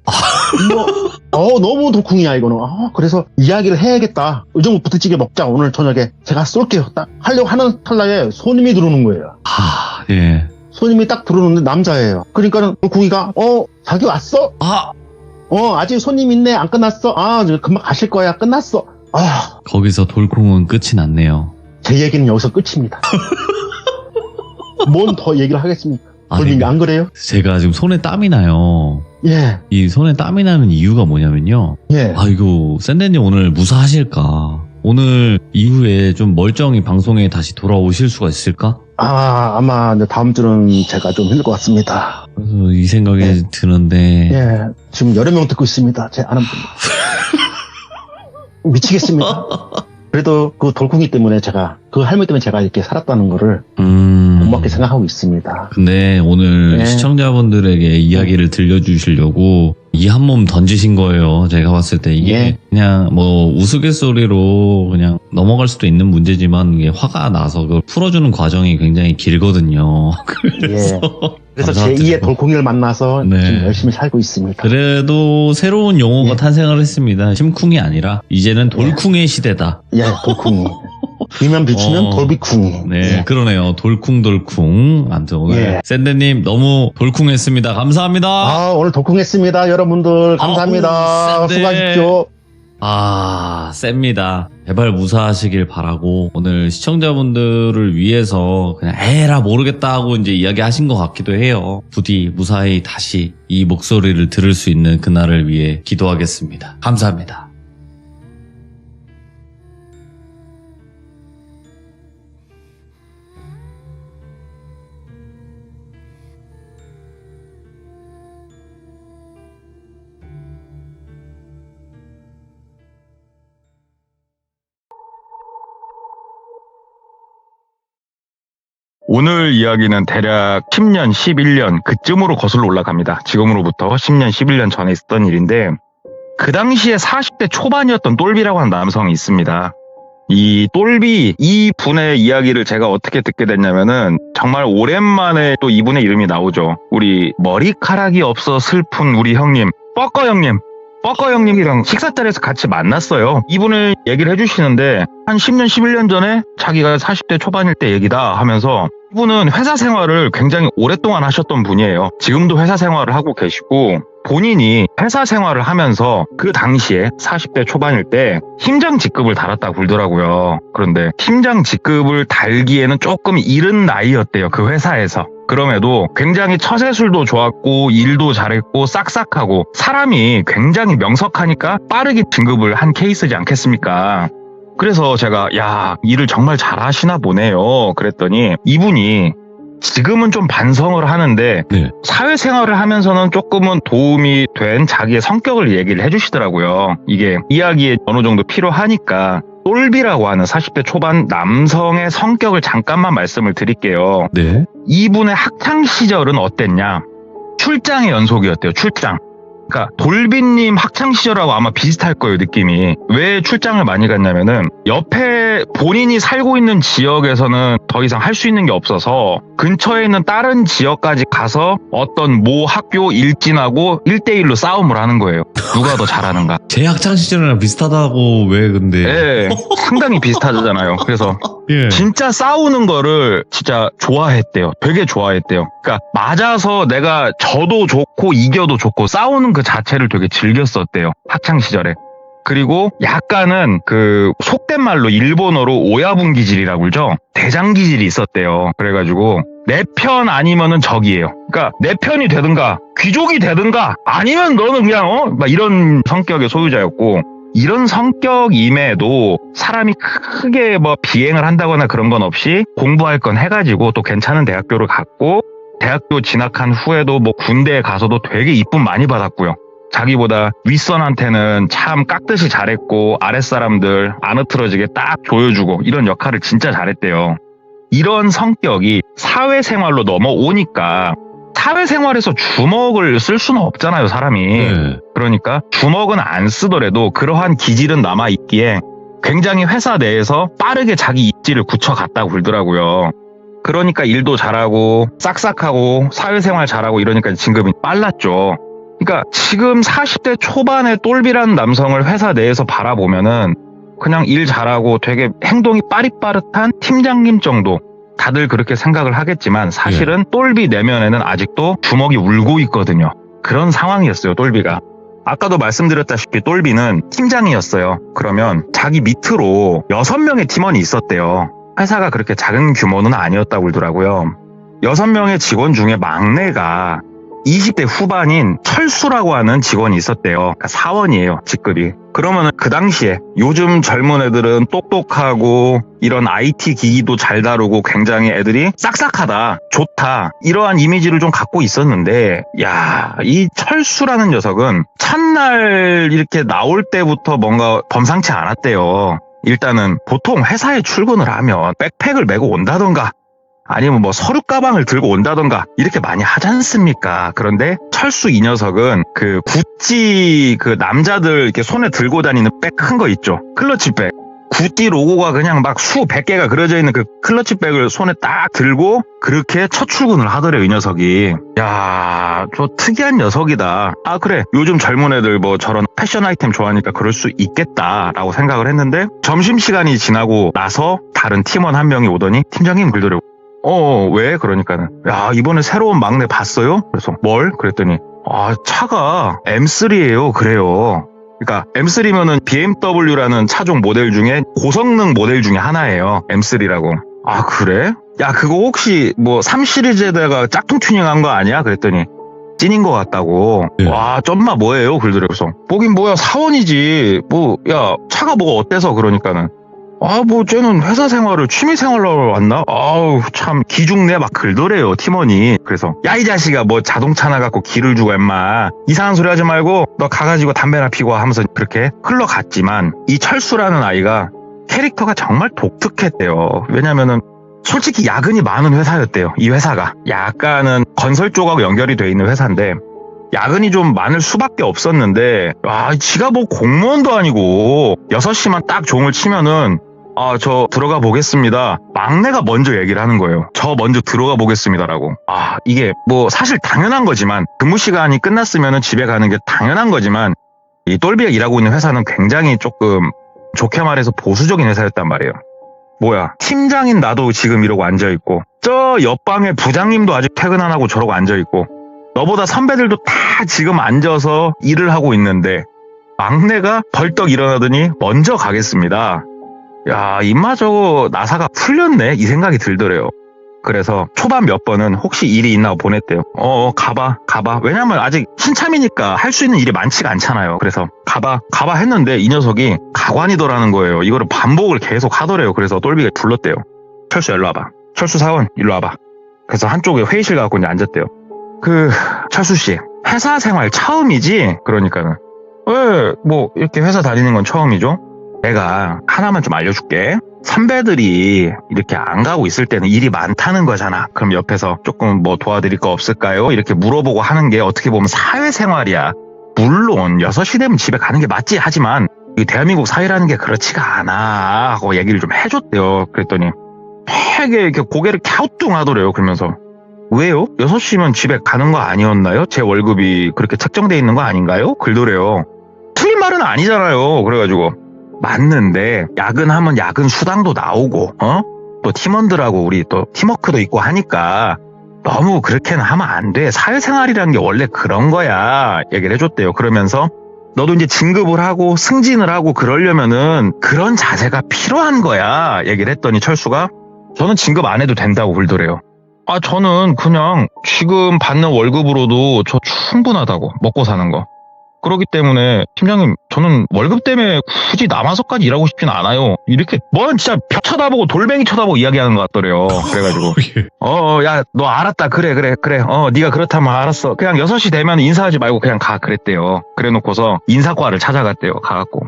너무 돌쿵이야 이거는. 그래서 이야기를 해야겠다. 의정부 부대찌개 먹자 오늘 저녁에. 제가 쏠게요. 딱 하려고 하는 찰나에 손님이 들어오는 거예요. 손님이 딱 들어오는데 남자예요. 그러니까는 돌쿵이가 자기 왔어? 아직 손님 있네. 안 끝났어? 금방 가실 거야. 끝났어. 거기서 돌콩은 끝이 났네요. 제 얘기는 여기서 끝입니다. 뭔 더 얘기를 하겠습니까? 돌민이 안 그래요? 제가 지금 손에 땀이 나요. 이 손에 땀이 나는 이유가 뭐냐면요. 이거 샌데님 오늘 무사하실까? 오늘 이후에 좀 멀쩡히 방송에 다시 돌아오실 수가 있을까? 아마 다음 주는 제가 좀 힘들 것 같습니다. 그래서 이 생각이 드는데. 지금 여러 명 듣고 있습니다. 제 아는 분. 미치겠습니다. 그래도 그 돌콩이 때문에 그 할머니 때문에 제가 이렇게 살았다는 거를 고맙게 그렇게 생각하고 있습니다. 근데 오늘 시청자분들에게 이야기를 들려주시려고 이 한 몸 던지신 거예요. 제가 봤을 때 이게 그냥 뭐 우스갯소리로 그냥 넘어갈 수도 있는 문제지만 이게 화가 나서 그걸 풀어주는 과정이 굉장히 길거든요. 그래서 제2의 돌콩이를 만나서 지금 열심히 살고 있습니다. 그래도 새로운 용어가 탄생을 했습니다. 심쿵이 아니라 이제는 돌쿵의 시대다. 돌쿵이. 비면 비추면 돌비쿵이. 네, 그러네요. 돌쿵. 아무튼 오늘 샌드님 너무 돌쿵했습니다. 감사합니다. 오늘 돌쿵했습니다. 여러분들 감사합니다. 수고하십시오. 셉니다. 제발 무사하시길 바라고 오늘 시청자분들을 위해서 그냥 에라 모르겠다 하고 이제 이야기하신 것 같기도 해요. 부디 무사히 다시 이 목소리를 들을 수 있는 그날을 위해 기도하겠습니다. 감사합니다. 오늘 이야기는 대략 10년, 11년 그쯤으로 거슬러 올라갑니다. 지금으로부터 10년, 11년 전에 있었던 일인데 그 당시에 40대 초반이었던 똘비라고 하는 남성이 있습니다. 이 똘비, 이 분의 이야기를 제가 어떻게 듣게 됐냐면은 정말 오랜만에 또 이분의 이름이 나오죠. 우리 머리카락이 없어 슬픈 우리 형님, 뻐꺼 형님이랑 식사 자리에서 같이 만났어요. 이분을 얘기를 해주시는데 한 10년, 11년 전에 자기가 40대 초반일 때 얘기다 하면서 이분은 회사 생활을 굉장히 오랫동안 하셨던 분이에요. 지금도 회사 생활을 하고 계시고 본인이 회사 생활을 하면서 그 당시에 40대 초반일 때 팀장 직급을 달았다고 그러더라고요. 그런데 팀장 직급을 달기에는 조금 이른 나이였대요. 그 회사에서. 그럼에도 굉장히 처세술도 좋았고 일도 잘했고 싹싹하고 사람이 굉장히 명석하니까 빠르게 진급을 한 케이스지 않겠습니까? 그래서 제가 일을 정말 잘하시나 보네요. 그랬더니 이분이 지금은 좀 반성을 하는데 사회생활을 하면서는 조금은 도움이 된 자기의 성격을 얘기를 해주시더라고요. 이게 이야기에 어느 정도 필요하니까 똘비라고 하는 40대 초반 남성의 성격을 잠깐만 말씀을 드릴게요. 이분의 학창시절은 어땠냐? 출장의 연속이었대요. 출장. 그러니까 돌비님 학창시절하고 아마 비슷할 거예요, 느낌이. 왜 출장을 많이 갔냐면은 옆에 본인이 살고 있는 지역에서는 더 이상 할 수 있는 게 없어서 근처에 있는 다른 지역까지 가서 어떤 모 학교 일진하고 1대1로 싸움을 하는 거예요. 누가 더 잘하는가. 제 학창시절이랑 비슷하다고 왜 근데. 상당히 비슷하잖아요. 그래서 진짜 싸우는 거를 진짜 좋아했대요. 되게 좋아했대요. 그러니까 맞아서 내가 져도 좋고 이겨도 좋고 싸우는 그 자체를 되게 즐겼었대요. 학창시절에. 그리고 약간은 그 속된 말로 일본어로 오야분 기질이라고 그러죠. 대장 기질이 있었대요. 그래가지고 내 편 아니면은 적이에요. 그러니까 내 편이 되든가 귀족이 되든가 아니면 너는 그냥 막 이런 성격의 소유자였고 이런 성격임에도 사람이 크게 뭐 비행을 한다거나 그런 건 없이 공부할 건 해가지고 또 괜찮은 대학교를 갔고 대학교 진학한 후에도 뭐 군대에 가서도 되게 이쁨 많이 받았고요. 자기보다 윗선한테는 참 깍듯이 잘했고 아랫사람들 안 흐트러지게 딱 조여주고 이런 역할을 진짜 잘했대요. 이런 성격이 사회생활로 넘어오니까 사회생활에서 주먹을 쓸 수는 없잖아요, 사람이. 그러니까 주먹은 안 쓰더라도 그러한 기질은 남아있기에 굉장히 회사 내에서 빠르게 자기 입지를 굳혀갔다고 그러더라고요. 그러니까 일도 잘하고 싹싹하고 사회생활 잘하고 이러니까 진급이 빨랐죠. 그러니까 지금 40대 초반의 똘비라는 남성을 회사 내에서 바라보면은 그냥 일 잘하고 되게 행동이 빠릿빠릿한 팀장님 정도 다들 그렇게 생각을 하겠지만 사실은 똘비 내면에는 아직도 주먹이 울고 있거든요. 그런 상황이었어요, 똘비가. 아까도 말씀드렸다시피 똘비는 팀장이었어요. 그러면 자기 밑으로 6명의 팀원이 있었대요. 회사가 그렇게 작은 규모는 아니었다고 그러더라고요. 6명의 직원 중에 막내가 20대 후반인 철수라고 하는 직원이 있었대요. 그러니까 사원이에요, 직급이. 그러면 그 당시에 요즘 젊은 애들은 똑똑하고 이런 IT 기기도 잘 다루고 굉장히 애들이 싹싹하다, 좋다 이러한 이미지를 좀 갖고 있었는데 이 철수라는 녀석은 첫날 이렇게 나올 때부터 뭔가 범상치 않았대요. 일단은 보통 회사에 출근을 하면 백팩을 메고 온다던가 아니면 뭐 서류 가방을 들고 온다던가 이렇게 많이 하지 않습니까? 그런데 철수 이 녀석은 그 구찌 그 남자들 이렇게 손에 들고 다니는 백 큰 거 있죠. 클러치백. 구찌 로고가 그냥 막 수백 개가 그려져 있는 그 클러치백을 손에 딱 들고 그렇게 첫 출근을 하더래요, 이 녀석이. 야, 저 특이한 녀석이다. 아, 그래. 요즘 젊은 애들 뭐 저런 패션 아이템 좋아하니까 그럴 수 있겠다라고 생각을 했는데 점심시간이 지나고 나서 다른 팀원 한 명이 오더니 팀장님 그러더래요. 왜? 그러니까는 야, 이번에 새로운 막내 봤어요? 그래서 뭘? 그랬더니 차가 M3예요. 그래요. 그러니까 M3면은 BMW라는 차종 모델 중에 고성능 모델 중에 하나예요. M3라고. 아, 그래? 야, 그거 혹시 뭐 3시리즈에다가 짝퉁 튜닝한 거 아니야? 그랬더니 찐인 것 같다고. 네. 와, 쩐마 뭐예요? 그러더래요. 그래서 뭐긴 뭐야, 사원이지. 뭐, 야, 차가 뭐가 어때서? 그러니까는 뭐 쟤는 회사 생활을 취미 생활로 왔나? 아우, 참 기죽네 막 긁더래요, 팀원이. 그래서 야, 이 자식아, 뭐 자동차나 갖고 기를 주고 엠마 이상한 소리 하지 말고 너 가가지고 담배나 피고 하면서 그렇게 흘러갔지만 이 철수라는 아이가 캐릭터가 정말 독특했대요. 왜냐면은 솔직히 야근이 많은 회사였대요. 이 회사가 약간은 건설 쪽하고 연결이 돼 있는 회사인데 야근이 좀 많을 수밖에 없었는데 지가 뭐 공무원도 아니고 6시만 딱 종을 치면은 저 들어가 보겠습니다. 막내가 먼저 얘기를 하는 거예요. 저 먼저 들어가 보겠습니다라고. 이게 뭐 사실 당연한 거지만 근무 시간이 끝났으면은 집에 가는 게 당연한 거지만 이 똘비가 일하고 있는 회사는 굉장히 조금 좋게 말해서 보수적인 회사였단 말이에요. 뭐야, 팀장인 나도 지금 이러고 앉아있고 저 옆방에 부장님도 아직 퇴근 안 하고 저러고 앉아있고 너보다 선배들도 다 지금 앉아서 일을 하고 있는데 막내가 벌떡 일어나더니 먼저 가겠습니다. 야, 임마 저거 나사가 풀렸네 이 생각이 들더래요. 그래서 초반 몇 번은 혹시 일이 있나 보냈대요. 가봐. 왜냐면 아직 신참이니까 할 수 있는 일이 많지가 않잖아요. 그래서 가봐 했는데 이 녀석이 가관이더라는 거예요. 이거를 반복을 계속 하더래요. 그래서 똘비가 불렀대요. 철수 일로 와봐. 철수 사원 일로 와봐. 그래서 한쪽에 회의실 가고 이제 앉았대요. 철수 씨, 회사 생활 처음이지? 그러니까는 왜 뭐 이렇게 회사 다니는 건 처음이죠? 내가 하나만 좀 알려줄게. 선배들이 이렇게 안 가고 있을 때는 일이 많다는 거잖아. 그럼 옆에서 조금 뭐 도와드릴 거 없을까요? 이렇게 물어보고 하는 게 어떻게 보면 사회생활이야. 물론 6시 되면 집에 가는 게 맞지. 하지만 이 대한민국 사회라는 게 그렇지가 않아 하고 얘기를 좀 해줬대요. 그랬더니 되게 이렇게 고개를 갸우뚱하더래요. 그러면서 왜요? 6시면 집에 가는 거 아니었나요? 제 월급이 그렇게 책정돼 있는 거 아닌가요? 그러더래요. 틀린 말은 아니잖아요. 그래가지고 맞는데 야근하면 야근 수당도 나오고 또 팀원들하고 우리 또 팀워크도 있고 하니까 너무 그렇게는 하면 안 돼. 사회생활이라는 게 원래 그런 거야. 얘기를 해줬대요. 그러면서 너도 이제 진급을 하고 승진을 하고 그러려면은 그런 자세가 필요한 거야. 얘기를 했더니 철수가 저는 진급 안 해도 된다고 그러더래요. 저는 그냥 지금 받는 월급으로도 저 충분하다고, 먹고 사는 거. 그렇기 때문에 팀장님 저는 월급 때문에 굳이 남아서까지 일하고 싶진 않아요. 이렇게 뭔 진짜 벽 쳐다보고 돌멩이 쳐다보고 이야기하는 것 같더래요. 그래가지고 야 너 알았다. 그래 네가 그렇다면 알았어. 그냥 6시 되면 인사하지 말고 그냥 가. 그랬대요. 그래놓고서 인사과를 찾아갔대요. 가갖고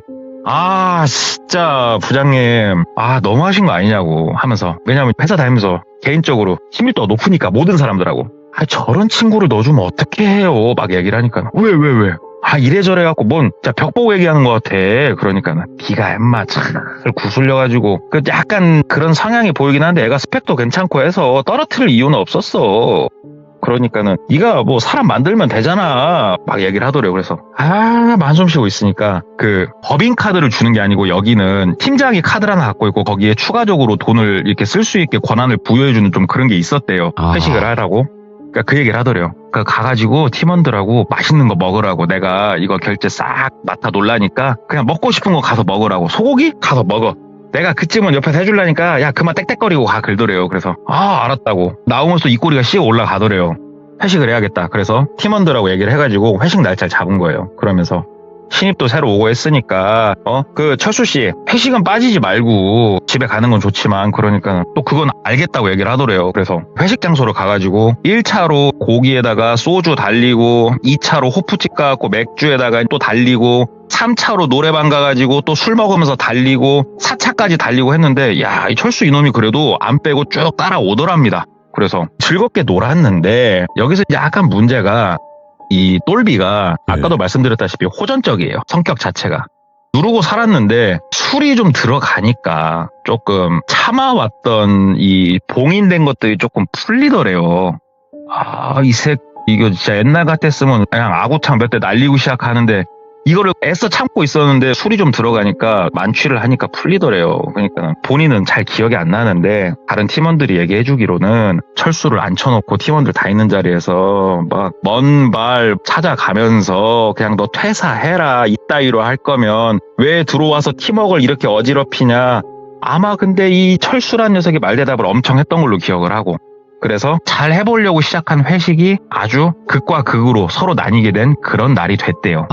진짜 부장님 너무하신 거 아니냐고 하면서, 왜냐면 회사 다니면서 개인적으로 친밀도가 높으니까 모든 사람들하고 저런 친구를 넣어주면 어떻게 해요 막 얘기를 하니까 왜 이래저래 갖고 뭔 진짜 벽 보고 얘기하는 것 같아. 그러니까는 네가 엠마 잘 구슬려가지고 약간 그런 성향이 보이긴 한데 애가 스펙도 괜찮고 해서 떨어뜨릴 이유는 없었어. 그러니까는 네가 뭐 사람 만들면 되잖아 막 얘기를 하더래요. 그래서 한숨 쉬고 있으니까 법인카드를 주는 게 아니고 여기는 팀장이 카드를 하나 갖고 있고 거기에 추가적으로 돈을 이렇게 쓸 수 있게 권한을 부여해주는 좀 그런 게 있었대요. 회식을 하라고. 그러니까 그 얘기를 하더래요. 그러니까 가가지고 팀원들하고 맛있는 거 먹으라고, 내가 이거 결제 싹 맡아 놀라니까 그냥 먹고 싶은 거 가서 먹으라고. 소고기? 가서 먹어. 내가 그쯤은 옆에서 해줄라니까 야 그만 땡땡거리고 가. 그러더래요. 그래서 알았다고 나오면서 입꼬리가 씩 올라가더래요. 회식을 해야겠다. 그래서 팀원들하고 얘기를 해가지고 회식 날짜를 잡은 거예요. 그러면서 신입도 새로 오고 했으니까 철수씨 회식은 빠지지 말고 집에 가는 건 좋지만 그러니까 또 그건 알겠다고 얘기를 하더래요. 그래서 회식 장소로 가가지고 1차로 고기에다가 소주 달리고 2차로 호프집 가갖고 맥주에다가 또 달리고 3차로 노래방 가가지고 또 술 먹으면서 달리고 4차까지 달리고 했는데 야, 이 철수 이놈이 그래도 안 빼고 쭉 따라오더랍니다. 그래서 즐겁게 놀았는데 여기서 약간 문제가 이 똘비가 아까도 말씀드렸다시피 호전적이에요. 성격 자체가. 누르고 살았는데 술이 좀 들어가니까 조금 참아왔던 이 봉인된 것들이 조금 풀리더래요. 아, 이거 진짜 옛날 같았으면 그냥 아구창 몇 대 날리고 시작하는데 이거를 애써 참고 있었는데 술이 좀 들어가니까 만취를 하니까 풀리더래요. 그러니까 본인은 잘 기억이 안 나는데 다른 팀원들이 얘기해 주기로는 철수를 앉혀놓고 팀원들 다 있는 자리에서 막 먼 발 찾아가면서 그냥 너 퇴사해라 이따위로 할 거면 왜 들어와서 팀워크를 이렇게 어지럽히냐. 아마 근데 이 철수란 녀석이 말대답을 엄청 했던 걸로 기억을 하고 그래서 잘 해보려고 시작한 회식이 아주 극과 극으로 서로 나뉘게 된 그런 날이 됐대요.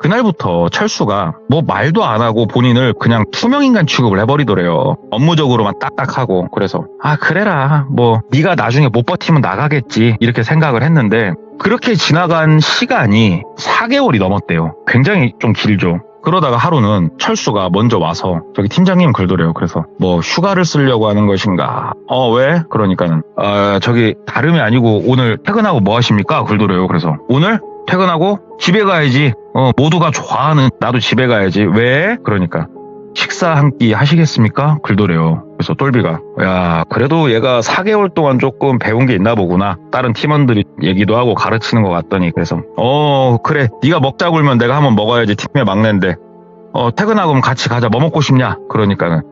그날부터 철수가 뭐 말도 안 하고 본인을 그냥 투명인간 취급을 해버리더래요. 업무적으로만 딱딱하고. 그래서 그래라 뭐 네가 나중에 못 버티면 나가겠지 이렇게 생각을 했는데 그렇게 지나간 시간이 4개월이 넘었대요. 굉장히 좀 길죠. 그러다가 하루는 철수가 먼저 와서 저기 팀장님 글더래요. 그래서 뭐 휴가를 쓰려고 하는 것인가. 왜? 그러니까는 저기 다름이 아니고 오늘 퇴근하고 뭐 하십니까? 글더래요. 그래서 오늘 퇴근하고 집에 가야지. 모두가 좋아하는 나도 집에 가야지. 왜? 그러니까 식사 한 끼 하시겠습니까? 글더래요. 그래서 똘비가 야 그래도 얘가 4개월 동안 조금 배운 게 있나 보구나. 다른 팀원들이 얘기도 하고 가르치는 것 같더니 그래서 그래 네가 먹자고 그러면 내가 한번 먹어야지. 팀의 막내인데 퇴근하고 그럼 같이 가자. 뭐 먹고 싶냐? 그러니까는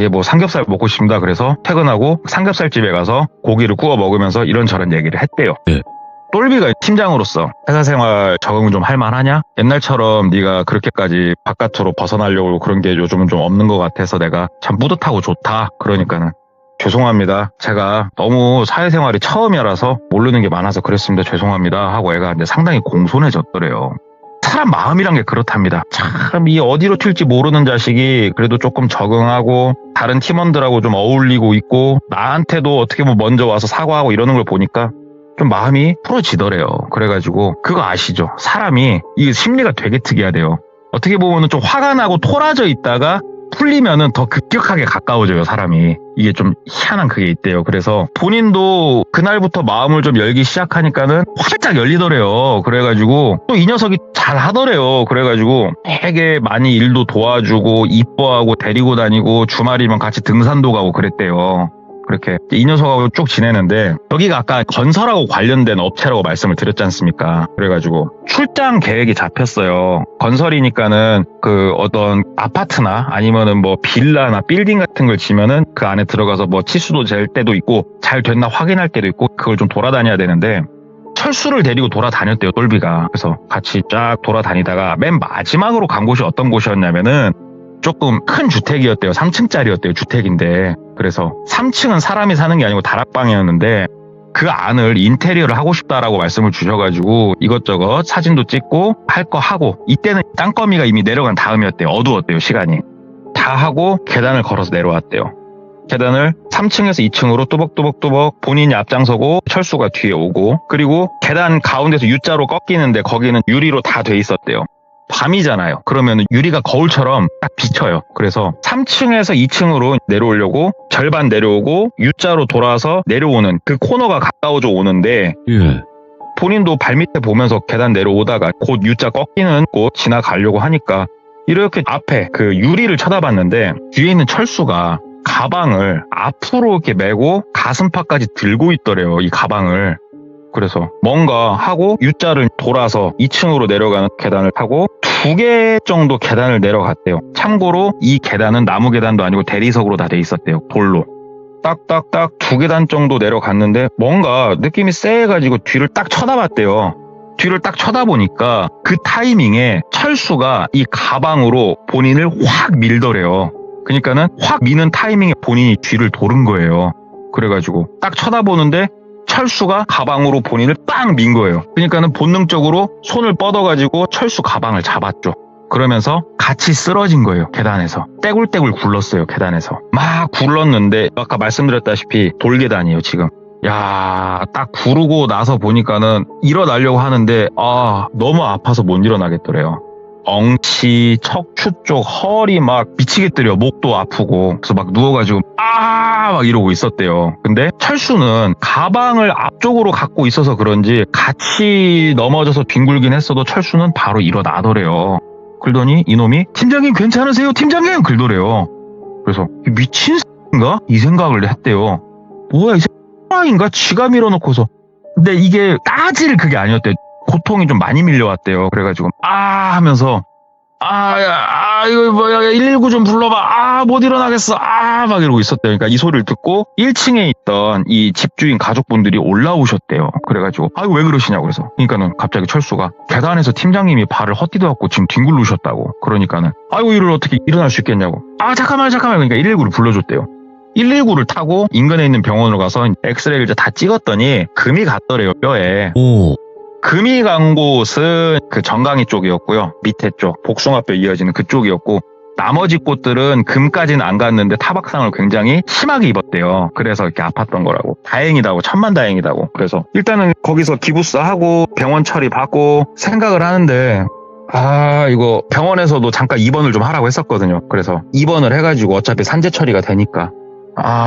얘 뭐 삼겹살 먹고 싶다. 그래서 퇴근하고 삼겹살집에 가서 고기를 구워 먹으면서 이런저런 얘기를 했대요. 네. 똘비가 팀장으로서 회사 생활 적응 좀 할 만하냐? 옛날처럼 네가 그렇게까지 바깥으로 벗어나려고 그런 게 요즘은 좀 없는 것 같아서 내가 참 뿌듯하고 좋다. 그러니까는 죄송합니다. 제가 너무 사회생활이 처음이라서 모르는 게 많아서 그랬습니다. 죄송합니다. 하고 애가 근데 상당히 공손해졌더래요. 사람 마음이란 게 그렇답니다. 참 이 어디로 튈지 모르는 자식이 그래도 조금 적응하고 다른 팀원들하고 좀 어울리고 있고 나한테도 어떻게 보면 먼저 와서 사과하고 이러는 걸 보니까 좀 마음이 풀어지더래요. 그래가지고 그거 아시죠? 사람이 이 심리가 되게 특이하대요. 어떻게 보면은 좀 화가 나고 토라져 있다가 풀리면은 더 급격하게 가까워져요, 사람이. 이게 좀 희한한 그게 있대요. 그래서 본인도 그날부터 마음을 좀 열기 시작하니까는 활짝 열리더래요. 그래가지고 또 이 녀석이 잘 하더래요. 그래가지고 되게 많이 일도 도와주고 이뻐하고 데리고 다니고 주말이면 같이 등산도 가고 그랬대요. 그렇게 이 녀석하고 쭉 지내는데 여기가 아까 건설하고 관련된 업체라고 말씀을 드렸지 않습니까? 그래가지고 출장 계획이 잡혔어요. 건설이니까는 그 어떤 아파트나 아니면은 뭐 빌라나 빌딩 같은 걸 지면은 그 안에 들어가서 뭐 치수도 잴 때도 있고 잘 됐나 확인할 때도 있고 그걸 좀 돌아다녀야 되는데 철수를 데리고 돌아다녔대요, 똘비가. 그래서 같이 쫙 돌아다니다가 맨 마지막으로 간 곳이 어떤 곳이었냐면은 조금 큰 주택이었대요. 3층짜리였대요. 주택인데. 그래서 3층은 사람이 사는 게 아니고 다락방이었는데 그 안을 인테리어를 하고 싶다라고 말씀을 주셔가지고 이것저것 사진도 찍고 할 거 하고 이때는 땅거미가 이미 내려간 다음이었대요. 어두웠대요. 시간이. 다 하고 계단을 걸어서 내려왔대요. 계단을 3층에서 2층으로 뚜벅뚜벅뚜벅 본인이 앞장서고 철수가 뒤에 오고 그리고 계단 가운데서 U자로 꺾이는데 거기는 유리로 다 돼 있었대요. 밤이잖아요. 그러면 유리가 거울처럼 딱 비쳐요. 그래서 3층에서 2층으로 내려오려고 절반 내려오고 U자로 돌아서 내려오는 그 코너가 가까워져 오는데 본인도 발밑에 보면서 계단 내려오다가 곧 U자 꺾이는 곳 지나가려고 하니까 이렇게 앞에 그 유리를 쳐다봤는데 뒤에 있는 철수가 가방을 앞으로 이렇게 메고 가슴팍까지 들고 있더래요. 이 가방을. 그래서 뭔가 하고 U자를 돌아서 2층으로 내려가는 계단을 타고 2개 정도 계단을 내려갔대요. 참고로 이 계단은 나무 계단도 아니고 대리석으로 다 돼 있었대요. 돌로. 딱딱딱 2계단 정도 내려갔는데 뭔가 느낌이 쎄해가지고 뒤를 딱 쳐다봤대요. 뒤를 딱 쳐다보니까 그 타이밍에 철수가 이 가방으로 본인을 확 밀더래요. 그러니까는 확 미는 타이밍에 본인이 뒤를 도른 거예요. 그래가지고 딱 쳐다보는데 철수가 가방으로 본인을 빵 민 거예요. 그러니까는 본능적으로 손을 뻗어가지고 철수 가방을 잡았죠. 그러면서 같이 쓰러진 거예요. 계단에서. 떼굴떼굴 굴렀어요. 계단에서. 막 굴렀는데 아까 말씀드렸다시피 돌계단이에요. 지금. 야, 딱 구르고 나서 보니까는 일어나려고 하는데 너무 아파서 못 일어나겠더래요. 엉치, 척추 쪽, 허리 막 미치겠더래요. 목도 아프고. 그래서 막 누워가지고 막 이러고 있었대요. 근데 철수는 가방을 앞쪽으로 갖고 있어서 그런지 같이 넘어져서 뒹굴긴 했어도 철수는 바로 일어나더래요. 그러더니 이놈이 팀장님 괜찮으세요? 팀장님! 그러더래요. 그래서 미친 인가? 이 생각을 했대요. 뭐야 이 인가? 지가 밀어놓고서. 근데 이게 따질 그게 아니었대요. 고통이 좀 많이 밀려왔대요. 그래가지고 하면서 이거 뭐야 119 좀 불러봐. 못 일어나겠어. 막 이러고 있었대요. 그러니까 이 소리를 듣고 1층에 있던 이 집주인 가족분들이 올라오셨대요. 그래가지고 이거 왜 그러시냐고 그래서 그러니까는 갑자기 철수가 계단에서 팀장님이 발을 헛디뎌갖고 지금 뒹굴르셨다고. 그러니까는 이를 어떻게 일어날 수 있겠냐고. 잠깐만 그러니까 119를 불러줬대요. 119를 타고 인근에 있는 병원으로 가서 엑스레이를 이제 다 찍었더니 금이 갔더래요, 뼈에. 오. 금이 간 곳은 그 정강이 쪽이었고요. 밑에 쪽, 복숭아뼈 이어지는 그쪽이었고, 나머지 곳들은 금까지는 안 갔는데 타박상을 굉장히 심하게 입었대요. 그래서 이렇게 아팠던 거라고. 다행이다고, 천만다행이다고. 그래서 일단은 거기서 기부스하고 병원 처리 받고 생각을 하는데, 이거 병원에서도 잠깐 입원을 좀 하라고 했었거든요. 그래서 입원을 해가지고 어차피 산재 처리가 되니까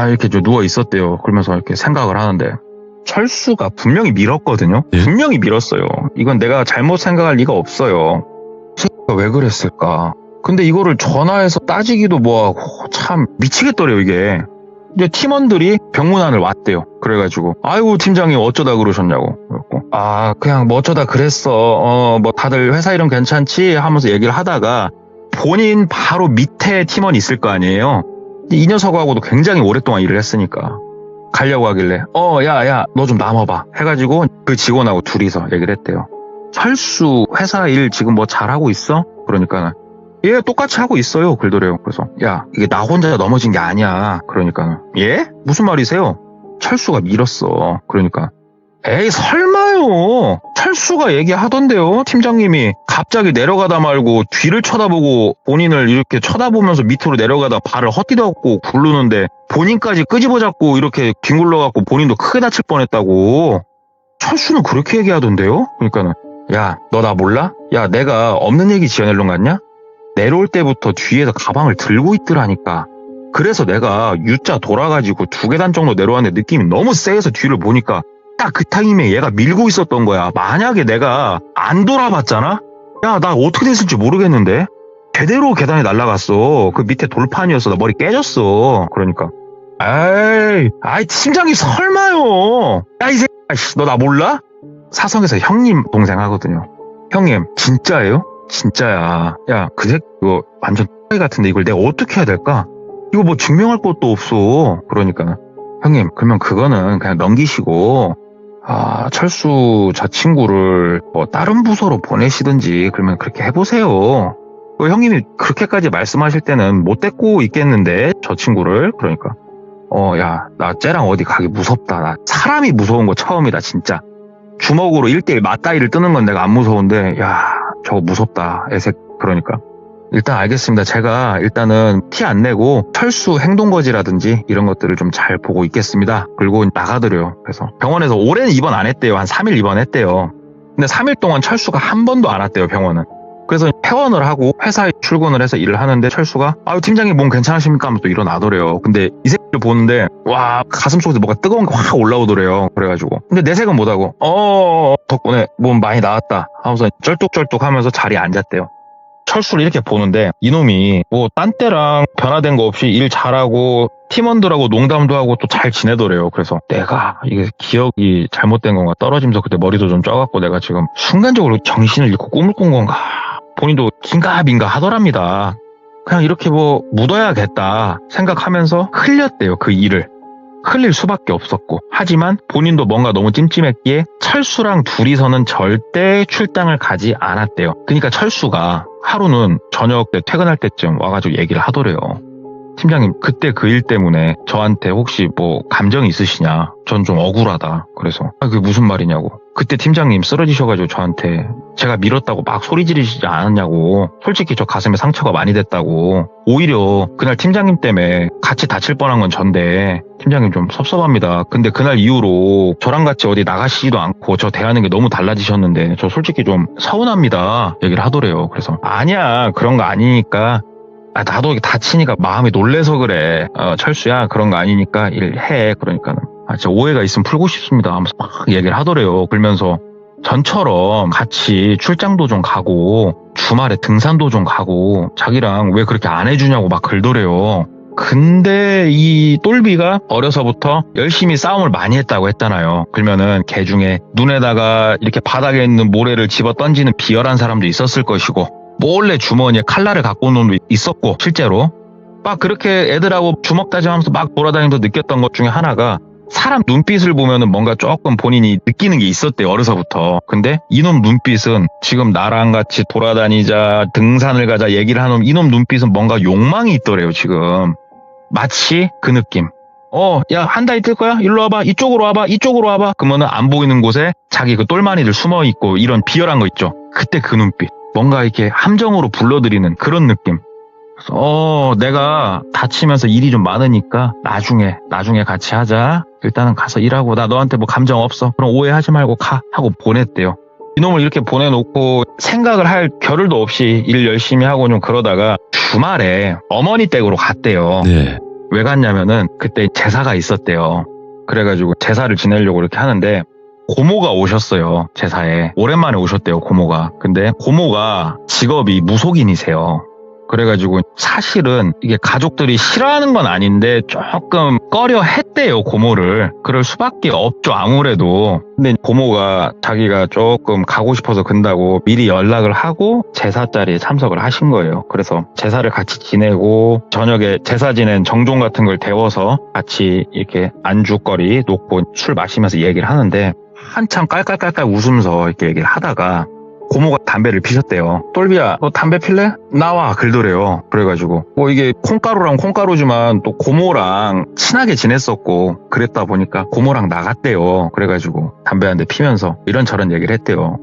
이렇게 좀 누워 있었대요. 그러면서 이렇게 생각을 하는데 철수가 분명히 밀었거든요. 네? 분명히 밀었어요. 이건 내가 잘못 생각할 리가 없어요. 새끼가 왜 그랬을까? 근데 이거를 전화해서 따지기도 뭐하고 참 미치겠더래요 이게. 이제 팀원들이 병문안을 왔대요. 그래가지고 아이고 팀장님 어쩌다 그러셨냐고. 그랬고 그냥 뭐 어쩌다 그랬어. 뭐 다들 회사 이름 괜찮지? 하면서 얘기를 하다가 본인 바로 밑에 팀원이 있을 거 아니에요. 이 녀석하고도 굉장히 오랫동안 일을 했으니까 가려고 하길래 야 너 좀 남아봐 해가지고 그 직원하고 둘이서 얘기를 했대요. 철수 회사 일 지금 뭐 잘하고 있어? 그러니까 예 똑같이 하고 있어요. 그러더래요. 그래서 야 이게 나 혼자 넘어진 게 아니야. 그러니까 예? 무슨 말이세요? 철수가 밀었어. 그러니까 에이 설마요. 철수가 얘기하던데요. 팀장님이 갑자기 내려가다 말고 뒤를 쳐다보고 본인을 이렇게 쳐다보면서 밑으로 내려가다 발을 헛디뎌갖고 굴르는데 본인까지 끄집어 잡고 이렇게 뒹굴러갖고 본인도 크게 다칠 뻔했다고. 철수는 그렇게 얘기하던데요. 그러니까는 야 너 나 몰라? 야 내가 없는 얘기 지어내려는 거 같냐? 내려올 때부터 뒤에서 가방을 들고 있더라니까. 그래서 내가 U자 돌아가지고 2계단 정도 내려왔는데 느낌이 너무 세서 뒤를 보니까 딱 그 타임에 얘가 밀고 있었던 거야. 만약에 내가 안 돌아봤잖아? 야, 나 어떻게 됐을지 모르겠는데? 제대로 계단에 날아갔어. 그 밑에 돌판이었어. 나 머리 깨졌어. 그러니까. 팀장님 설마요. 야, 이 새끼, 너 나 몰라? 사성에서 형님 동생 하거든요. 형님, 진짜예요? 진짜야. 야, 그 새끼 이거 완전 X 같은데 이걸 내가 어떻게 해야 될까? 이거 뭐 증명할 것도 없어. 그러니까. 형님, 그러면 그거는 그냥 넘기시고 철수 저 친구를 뭐 다른 부서로 보내시든지 그러면 그렇게 해보세요. 형님이 그렇게까지 말씀하실 때는 못 데리고 있겠는데 저 친구를. 그러니까 야 나 쟤랑 어디 가기 무섭다. 나 사람이 무서운 거 처음이다 진짜. 주먹으로 1대1 맞다이를 뜨는 건 내가 안 무서운데 야 저거 무섭다 애색. 그러니까 일단 알겠습니다. 제가 일단은 티 안 내고 철수 행동거지라든지 이런 것들을 좀 잘 보고 있겠습니다. 그리고 나가더래요. 그래서 병원에서 오래는 입원 안 했대요. 한 3일 입원했대요. 근데 3일 동안 철수가 한 번도 안 왔대요. 병원은. 그래서 퇴원을 하고 회사에 출근을 해서 일을 하는데 철수가 팀장님 몸 괜찮으십니까? 하면 또 일어나더래요. 근데 이 새끼를 보는데 와 가슴속에서 뭐가 뜨거운 게 확 올라오더래요. 그래가지고 근데 내색은 못하고 덕분에 몸 많이 나았다 하면서 쩔뚝쩔뚝 하면서 자리에 앉았대요. 철수를 이렇게 보는데 이놈이 뭐 딴 때랑 변화된 거 없이 일 잘하고 팀원들하고 농담도 하고 또 잘 지내더래요. 그래서 내가 이게 기억이 잘못된 건가 떨어지면서 그때 머리도 좀 쪄갖고 내가 지금 순간적으로 정신을 잃고 꿈을 꾼 건가 본인도 긴가민가 하더랍니다. 그냥 이렇게 뭐 묻어야겠다 생각하면서 흘렸대요. 그 일을. 흘릴 수밖에 없었고 하지만 본인도 뭔가 너무 찜찜했기에 철수랑 둘이서는 절대 출당을 가지 않았대요. 그러니까 철수가 하루는 저녁 때 퇴근할 때쯤 와가지고 얘기를 하더래요. 팀장님 그때 그 일 때문에 저한테 혹시 뭐 감정이 있으시냐? 전 좀 억울하다. 그래서 그게 무슨 말이냐고. 그때 팀장님 쓰러지셔가지고 저한테 제가 밀었다고 막 소리 지르시지 않았냐고. 솔직히 저 가슴에 상처가 많이 됐다고. 오히려 그날 팀장님 때문에 같이 다칠 뻔한 건 전데 팀장님 좀 섭섭합니다. 근데 그날 이후로 저랑 같이 어디 나가시지도 않고 저 대하는 게 너무 달라지셨는데 저 솔직히 좀 서운합니다. 얘기를 하더래요. 그래서 아니야 그런 거 아니니까 나도 다치니까 마음이 놀래서 그래. 철수야 그런 거 아니니까 일해. 그러니까는 진짜 오해가 있으면 풀고 싶습니다 하면서 막 얘기를 하더래요. 그러면서 전처럼 같이 출장도 좀 가고 주말에 등산도 좀 가고 자기랑 왜 그렇게 안 해주냐고 막 그러더래요. 근데 이 똘비가 어려서부터 열심히 싸움을 많이 했다고 했잖아요. 그러면은 걔 중에 눈에다가 이렇게 바닥에 있는 모래를 집어 던지는 비열한 사람도 있었을 것이고 몰래 주머니에 칼날을 갖고 온 놈도 있었고 실제로 막 그렇게 애들하고 주먹 다짐하면서 막 돌아다니면서 느꼈던 것 중에 하나가 사람 눈빛을 보면은 뭔가 조금 본인이 느끼는 게 있었대요. 어려서부터. 근데 이놈 눈빛은 지금 나랑 같이 돌아다니자 등산을 가자 얘기를 하는 이놈 눈빛은 뭔가 욕망이 있더래요. 지금 마치 그 느낌. 야 한다이 뜰 거야? 일로 와봐. 이쪽으로 와봐. 이쪽으로 와봐. 그러면은 안 보이는 곳에 자기 그 똘마니들 숨어 있고 이런 비열한 거 있죠. 그때 그 눈빛. 뭔가 이렇게 함정으로 불러들이는 그런 느낌. 그래서 내가 다치면서 일이 좀 많으니까 나중에 같이 하자. 일단은 가서 일하고 나 너한테 뭐 감정 없어. 그럼 오해하지 말고 가 하고 보냈대요. 이놈을 이렇게 보내놓고 생각을 할 겨를도 없이 일 열심히 하고 좀 그러다가 주말에 어머니 댁으로 갔대요. 네. 왜 갔냐면은 그때 제사가 있었대요. 그래가지고 제사를 지내려고 이렇게 하는데 고모가 오셨어요. 제사에. 오랜만에 오셨대요. 고모가. 근데 고모가 직업이 무속인이세요. 그래가지고 사실은 이게 가족들이 싫어하는 건 아닌데 조금 꺼려 했대요. 고모를. 그럴 수밖에 없죠. 아무래도. 근데 고모가 자기가 조금 가고 싶어서 간다고 미리 연락을 하고 제사 자리에 참석을 하신 거예요. 그래서 제사를 같이 지내고 저녁에 제사 지낸 정종 같은 걸 데워서 같이 이렇게 안주거리 놓고 술 마시면서 얘기를 하는데 한참 깔깔깔깔 웃으면서 이렇게 얘기를 하다가 고모가 담배를 피셨대요. 똘비야, 너 담배 필래? 나와. 그러더래요. 그래가지고 이게 콩가루랑 콩가루지만 또 고모랑 친하게 지냈었고 그랬다 보니까 고모랑 나갔대요. 그래가지고 담배 한 대 피면서 이런저런 얘기를 했대요.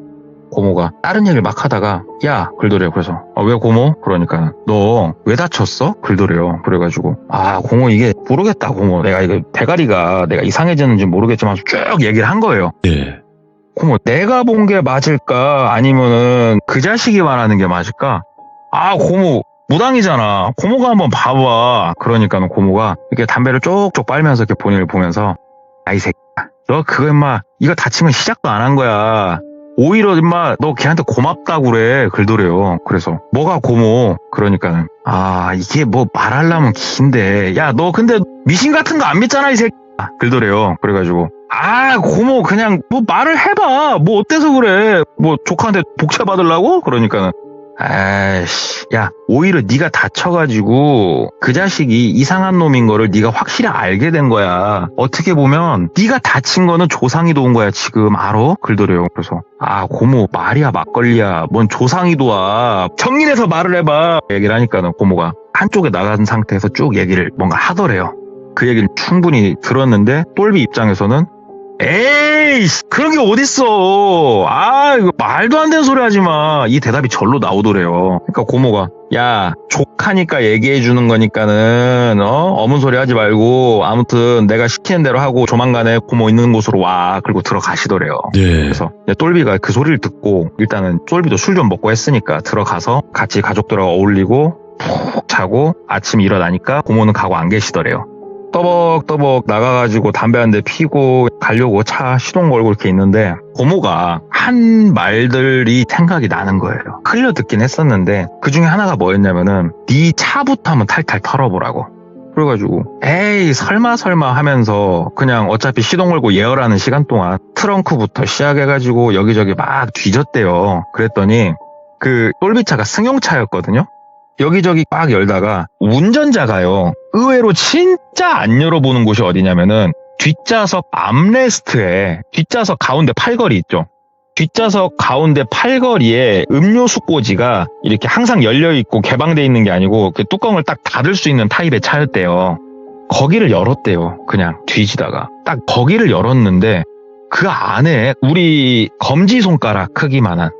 고모가 다른 얘기를 막 하다가 야 그러더래요. 그래서 왜 고모? 그러니까 너 왜 다쳤어? 그러더래요. 그래가지고 고모 이게 모르겠다. 고모 내가 이거 대가리가 내가 이상해졌는지 모르겠지만 쭉 얘기를 한 거예요. 예. 고모 내가 본 게 맞을까 아니면은 그 자식이 말하는 게 맞을까? 고모 무당이잖아. 고모가 한번 봐봐. 그러니까 고모가 이렇게 담배를 쪽쪽 빨면서 이렇게 본인을 보면서 이 새끼야 너 그거 임마 이거 다치면 시작도 안 한 거야. 오히려 임마 너 걔한테 고맙다고 그래. 그러더래요. 그래서 뭐가 고모? 그러니까는 이게 뭐 말하려면 긴데 야 너 근데 미신 같은 거 안 믿잖아 이 새끼야. 그러더래요. 그래가지고 고모 그냥 뭐 말을 해봐. 뭐 어때서 그래. 뭐 조카한테 복채 받으려고? 그러니까는 야 오히려 네가 다쳐가지고 그 자식이 이상한 놈인 거를 네가 확실히 알게 된 거야. 어떻게 보면 네가 다친 거는 조상이도 온 거야 지금 알아? 그러더래요. 그래서 고모 말이야 막걸리야 뭔 조상이도 와 정리해서 말을 해봐. 얘기를 하니까는 고모가 한쪽에 나간 상태에서 쭉 얘기를 뭔가 하더래요. 그 얘기를 충분히 들었는데 똘비 입장에서는 에이 그런 게 어딨어. 이거 말도 안 되는 소리 하지 마. 이 대답이 절로 나오더래요. 그러니까 고모가 야 조카니까 얘기해 주는 거니까는 어문 소리 하지 말고 아무튼 내가 시키는 대로 하고 조만간에 고모 있는 곳으로 와. 그리고 들어가시더래요. 네. 그래서 똘비가 그 소리를 듣고 일단은 똘비도 술 좀 먹고 했으니까 들어가서 같이 가족들하고 어울리고 푹 자고 아침 일어나니까 고모는 가고 안 계시더래요. 떠벅떠벅 나가가지고 담배 한 대 피고 가려고 차 시동 걸고 이렇게 있는데 고모가 한 말들이 생각이 나는 거예요. 흘려 듣긴 했었는데 그 중에 하나가 뭐였냐면은 네 차부터 한번 탈탈 털어보라고. 그래가지고 에이 설마 하면서 그냥 어차피 시동 걸고 예열하는 시간 동안 트렁크부터 시작해가지고 여기저기 막 뒤졌대요. 그랬더니 그 똘비차가 승용차였거든요. 여기저기 막 열다가 운전자가요. 의외로 진짜 안 열어보는 곳이 어디냐면은 뒷좌석 암레스트에 뒷좌석 가운데 팔걸이 있죠. 뒷좌석 가운데 팔걸이에 음료수 꽂이가 이렇게 항상 열려있고 개방돼 있는 게 아니고 그 뚜껑을 딱 닫을 수 있는 타입의 차였대요. 거기를 열었대요. 그냥 뒤지다가. 딱 거기를 열었는데 그 안에 우리 검지손가락 크기만한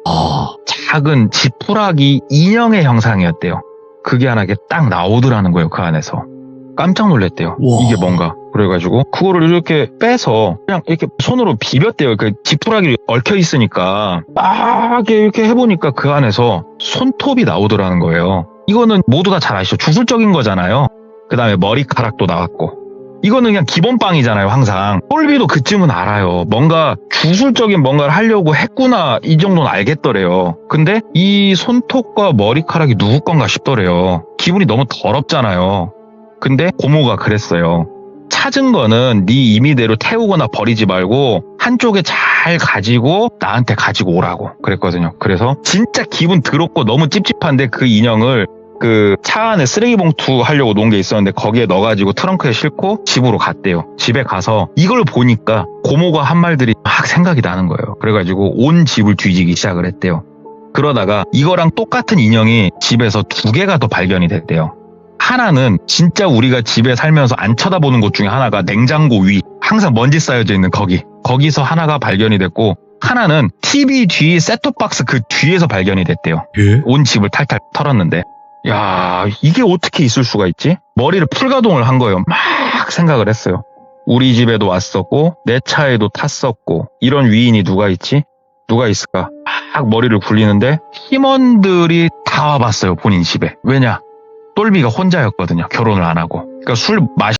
작은 지푸라기 인형의 형상이었대요. 그게 하나 딱 나오더라는 거예요. 그 안에서. 깜짝 놀랐대요. 와. 이게 뭔가. 그래가지고 그거를 이렇게 빼서 그냥 이렇게 손으로 비볐대요. 그 지푸라기 얽혀 있으니까 막 이렇게 해보니까 그 안에서 손톱이 나오더라는 거예요. 이거는 모두 다 잘 아시죠? 주술적인 거잖아요. 그 다음에 머리카락도 나왔고. 이거는 그냥 기본빵이잖아요, 항상. 똘비도 그쯤은 알아요. 뭔가 주술적인 뭔가를 하려고 했구나, 이 정도는 알겠더래요. 근데 이 손톱과 머리카락이 누구 건가 싶더래요. 기분이 너무 더럽잖아요. 근데 고모가 그랬어요. 찾은 거는 네 임의대로 태우거나 버리지 말고 한쪽에 잘 가지고 나한테 가지고 오라고 그랬거든요. 그래서 진짜 기분 더럽고 너무 찝찝한데 그 인형을 그 차 안에 쓰레기 봉투 하려고 놓은 게 있었는데 거기에 넣어가지고 트렁크에 싣고 집으로 갔대요. 집에 가서 이걸 보니까 고모가 한 말들이 막 생각이 나는 거예요. 그래가지고 온 집을 뒤지기 시작을 했대요. 그러다가 이거랑 똑같은 인형이 집에서 2개가 더 발견이 됐대요. 하나는 진짜 우리가 집에 살면서 안 쳐다보는 곳 중에 하나가 냉장고 위, 항상 먼지 쌓여져 있는 거기서 하나가 발견이 됐고, 하나는 TV 뒤 셋톱박스 그 뒤에서 발견이 됐대요. 예? 온 집을 탈탈 털었는데, 야, 이게 어떻게 있을 수가 있지? 머리를 풀가동을 한 거예요. 막 생각을 했어요. 우리 집에도 왔었고 내 차에도 탔었고 이런 위인이 누가 있지? 누가 있을까? 막 머리를 굴리는데 팀원들이 다 와봤어요. 본인 집에. 왜냐? 똘비가 혼자였거든요. 결혼을 안 하고. 그러니까 술 마시